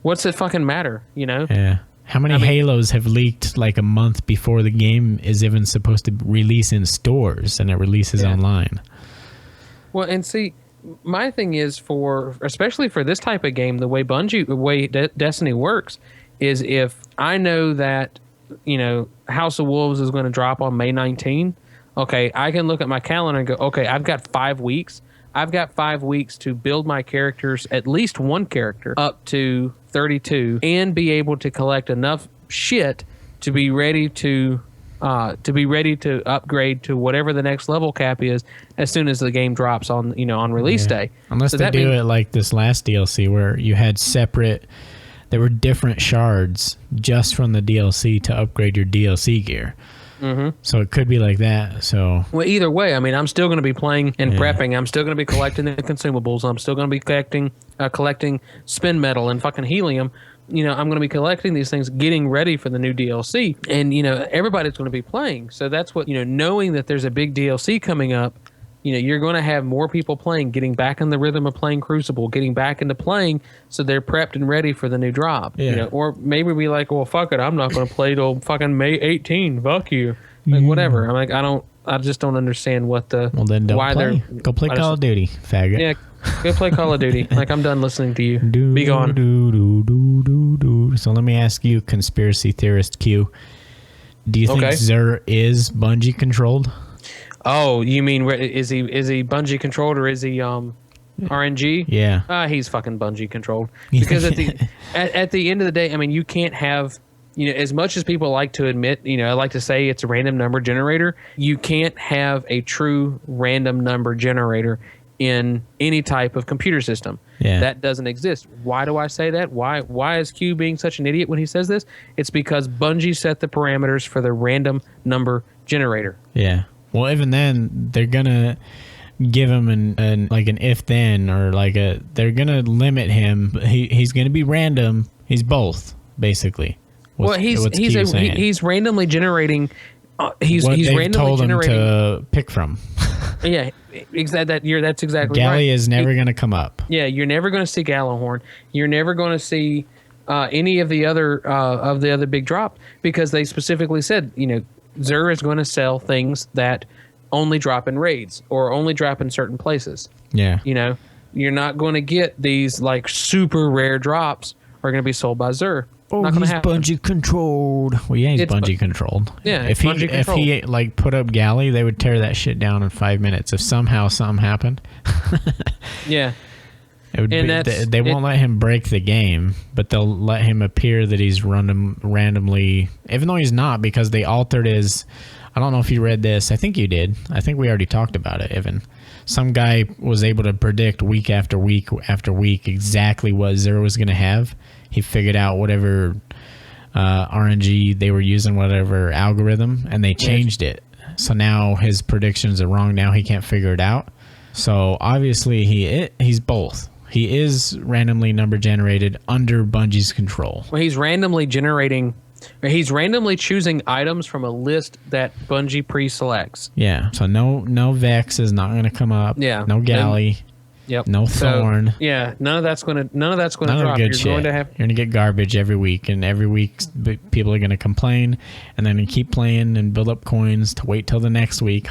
what's it fucking matter? Yeah. How many Halos have leaked like a month before the game is even supposed to release in stores, and it releases online? Well, and see, my thing is especially for this type of game, the way Destiny works is if I know that House of Wolves is going to drop on May 19. Okay, I can look at my calendar and go, okay, I've got 5 weeks. I've got 5 weeks to build my characters, at least one character, up to 32, and be able to collect enough shit to be ready to upgrade to whatever the next level cap is as soon as the game drops on release day. Unless they do it like this last DLC where you had separate. There were different shards just from the DLC to upgrade your DLC gear. Mm-hmm. So it could be like that. So either way, I mean, I'm still going to be playing and prepping. I'm still going to be collecting the consumables. I'm still going to be collecting spin metal and fucking helium. I'm going to be collecting these things, getting ready for the new DLC. And, everybody's going to be playing. So that's what, knowing that there's a big DLC coming up, you're going to have more people playing, getting back in the rhythm of playing Crucible, getting back into playing so they're prepped and ready for the new drop. Yeah. Or maybe be like, well, fuck it, I'm not going to play till fucking May 18. Fuck you. Like, whatever. I'm like, I don't I just don't understand what the Well, then don't why play. Go play Call of Duty, faggot. Yeah, go play Call of Duty. Like, I'm done listening to you. Be gone. So let me ask you, conspiracy theorist Q. Do you think Xur is Bungie controlled? Oh, you mean is he Bungie controlled or is he RNG? Yeah. He's fucking Bungie controlled. Because at the end of the day, I mean, you can't have, as much as people like to admit, I like to say it's a random number generator, you can't have a true random number generator in any type of computer system. Yeah. That doesn't exist. Why do I say that? Why is Q being such an idiot when he says this? It's because Bungie set the parameters for the random number generator. Yeah. Well, even then, they're gonna give him an if then, or they're gonna limit him. He's gonna be random. He's both, basically. He's randomly generating. He's randomly told generating. Him to pick from. Yeah, that's exactly Galley right. is never going to come up. Yeah, you're never going to see Gallahorn. You're never going to see any of the other big drop, because they specifically said, Xur is going to sell things that only drop in raids or only drop in certain places. Yeah. You're not going to get these like super rare drops are going to be sold by Xur. Oh, he's Bungie controlled. Well, yeah, he's Bungie controlled. Yeah, if he put up Galley, they would tear that shit down in 5 minutes. If somehow something happened. Yeah. They won't let him break the game, but they'll let him appear that he's randomly, even though he's not, because they altered his. I don't know if you read this. I think you did. I think we already talked about it. Even some guy was able to predict week after week after week exactly what Xur was going to have. He figured out whatever RNG they were using, whatever algorithm, and they changed it. So now his predictions are wrong. Now he can't figure it out. So obviously he's both. He is randomly number generated under Bungie's control. Well, he's randomly choosing items from a list that Bungie pre-selects. Yeah. So no Vex is not going to come up. Yeah. No Galley. Yep. No Thorn. Yeah. None of that's going to drop. Good shit. You're going to get garbage every week, and every week people are going to complain, and then keep playing and build up coins to wait till the next week.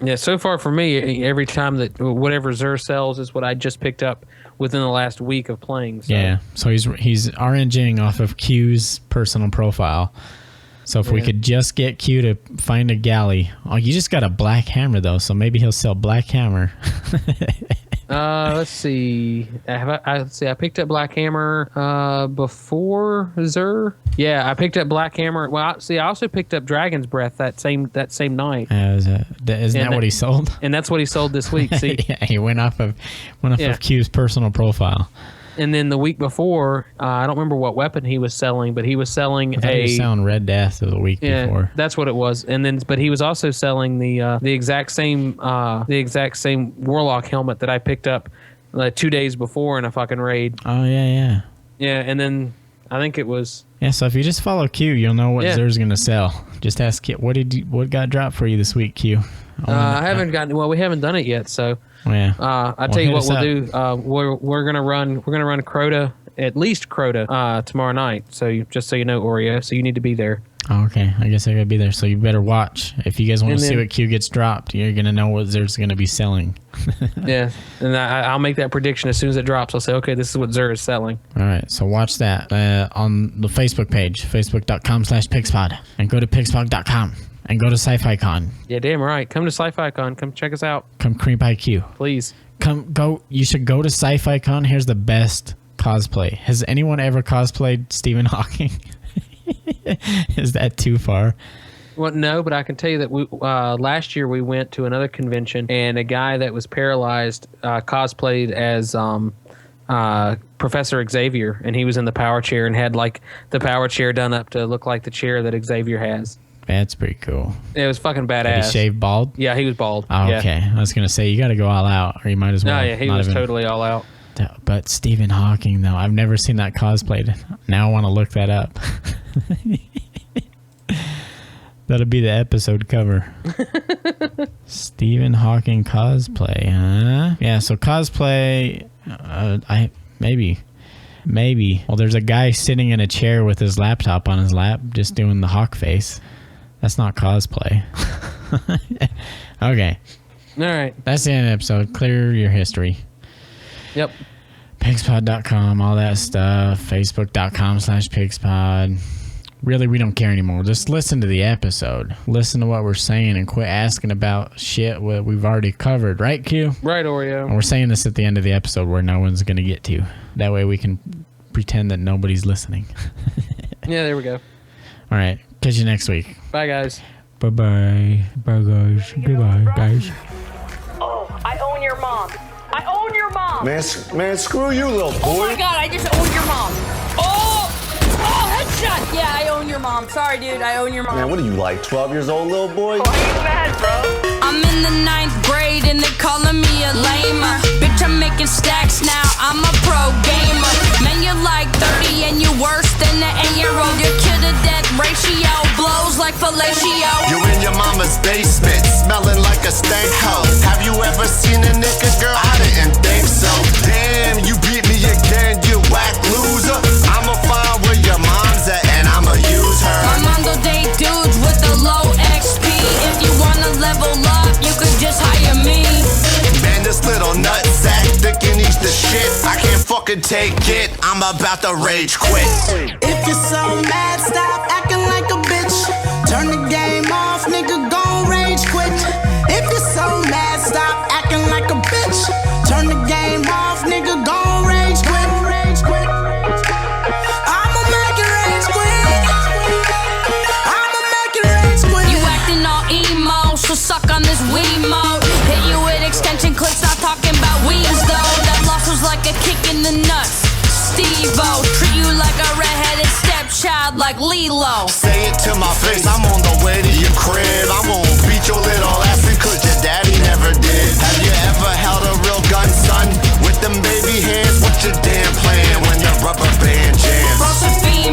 Yeah, so far for me, every time that whatever Xur sells is what I just picked up within the last week of playing. So. Yeah, so he's RNGing off of Q's personal profile. So if we could just get Q to find a Galley. Oh, you just got a Black Hammer, though, so maybe he'll sell Black Hammer. Let's see. I picked up Black Hammer before Xur. Yeah, I picked up Black Hammer. Well, I also picked up Dragon's Breath that same night. Isn't that what he sold? And that's what he sold this week. See, yeah, he went off of Q's personal profile. And then the week before, I don't remember what weapon he was selling, but he was selling he was selling Red Death the week before. That's what it was. And then, but he was also selling the exact same Warlock helmet that I picked up 2 days before in a fucking raid. Oh yeah. Yeah, and then I think it was. Yeah, so if you just follow Q, you'll know what Xur's gonna sell. Just ask Q, what got dropped for you this week, Q? I haven't gotten. Well, we haven't done it yet, so. Yeah. I'll tell you what we'll do. We're gonna run Crota, at least Crota, tomorrow night. So just so you know, Oreo. So you need to be there. Oh, okay. I guess I gotta be there. So you better watch. If you guys want to see what Q gets dropped, you're gonna know what Xur's gonna be selling. Yeah, and I'll make that prediction as soon as it drops. I'll say, okay, this is what Xur is selling. All right. So watch that on the Facebook page, facebook.com/Pixpod, and go to pixpod.com. And go to Sci-Fi Con. Yeah, damn right. Come to Sci-Fi Con. Come check us out. Come creep IQ. Please. You should go to Sci-Fi Con. Here's the best cosplay. Has anyone ever cosplayed Stephen Hawking? Is that too far? Well, no, but I can tell you that last year we went to another convention, and a guy that was paralyzed cosplayed as Professor Xavier, and he was in the power chair and had like the power chair done up to look like the chair that Xavier has. That's pretty cool. It was fucking badass. Did he shave bald? Yeah, he was bald. Oh, yeah. Okay. I was going to say, you got to go all out, or you might as well. No, yeah, he was totally all out. But Stephen Hawking, though, I've never seen that cosplayed. Now I want to look that up. That'll be the episode cover. Stephen Hawking cosplay, huh? Yeah, so cosplay, maybe. Well, there's a guy sitting in a chair with his laptop on his lap, just doing the hawk face. That's not cosplay. Okay. All right. That's the end of the episode. Clear your history. Yep. Pigspod.com, all that stuff. Facebook.com/Pigspod. Really, we don't care anymore. Just listen to the episode. Listen to what we're saying and quit asking about shit what we've already covered. Right, Q? Right, Oreo. And we're saying this at the end of the episode where no one's going to get to. That way we can pretend that nobody's listening. Yeah, there we go. All right. Catch you next week. Bye, guys. Bye-bye. Bye, guys. Goodbye, guys. Oh, I own your mom. I own your mom. Man, screw you, little boy. Oh my god, I just own your mom. Oh, headshot. Yeah, I own your mom. Sorry, dude, I own your mom. Man, what are you, like 12 years old, little boy? Why are you mad, bro? I'm in the 9th grade and they calling me a lamer. Bitch, I'm making stacks now. I'm a pro gamer. Man, you're like 30 and you're worse than the 8-year-old. Your kid to death ratio blows like fellatio. You in your mama's basement, smelling like a stank hoe. Have you ever seen a nigga, girl? I didn't think so. Damn, you beat me again, you whack loser. I'ma find where your mom's at and I'ma use her. My mom go date dudes with the low XP. If you wanna level up, you could just hire me. Man, this little nutsack thinking he's the shit. I can't fucking take it, I'm about to rage quit. If you're so mad, stop acting like a bitch. Turn the game off, nigga, gon' rage quit. If you're so mad, stop acting like a bitch. Turn the game off, nigga, gon' rage quit. I'ma make it rage quit. I'ma make it rage quit. You acting all emo, so suck on this Wiimote. Hit you with extension clips, not talking about weeds though. That loss was like a kick in the nuts. Steve-O, treat you like a redheaded stepchild like Lilo. Say it to my face, I'm on the way to your crib. I won't beat your little ass because your daddy never did. Have you ever held a real gun, son? With them baby hands, what's your damn plan when the rubber band jams?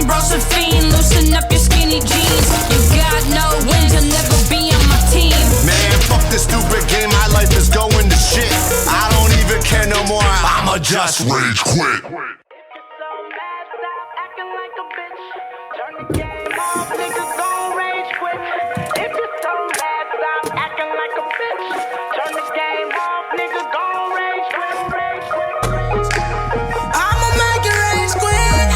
Brosephine, loosen up your skinny jeans. You got no wins, you'll never be on my team. Man, fuck this stupid game, my life is going to shit. I don't even care no more, I'ma just rage quit. I'ma make it rage quit.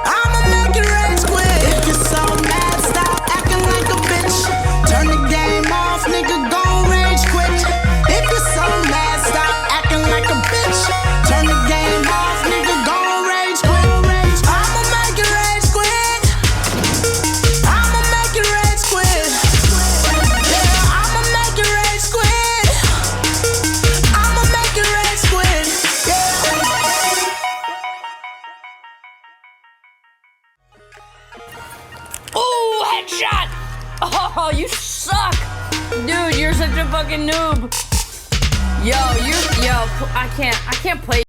I'ma make it rage quit. If you're so mad, stop acting like a bitch. Turn the game off, nigga, gon' rage quit. If you're so mad, stop acting like a bitch. Turn the game off, nigga, gon' rage quit. I'ma make it rage quit. I'ma make it rage quit. Yeah, I'ma make it rage quit. I'ma make it rage quit. Yeah. Oh, headshot. Oh, you suck. Dude, you're such a fucking noob. Yo, I can't play.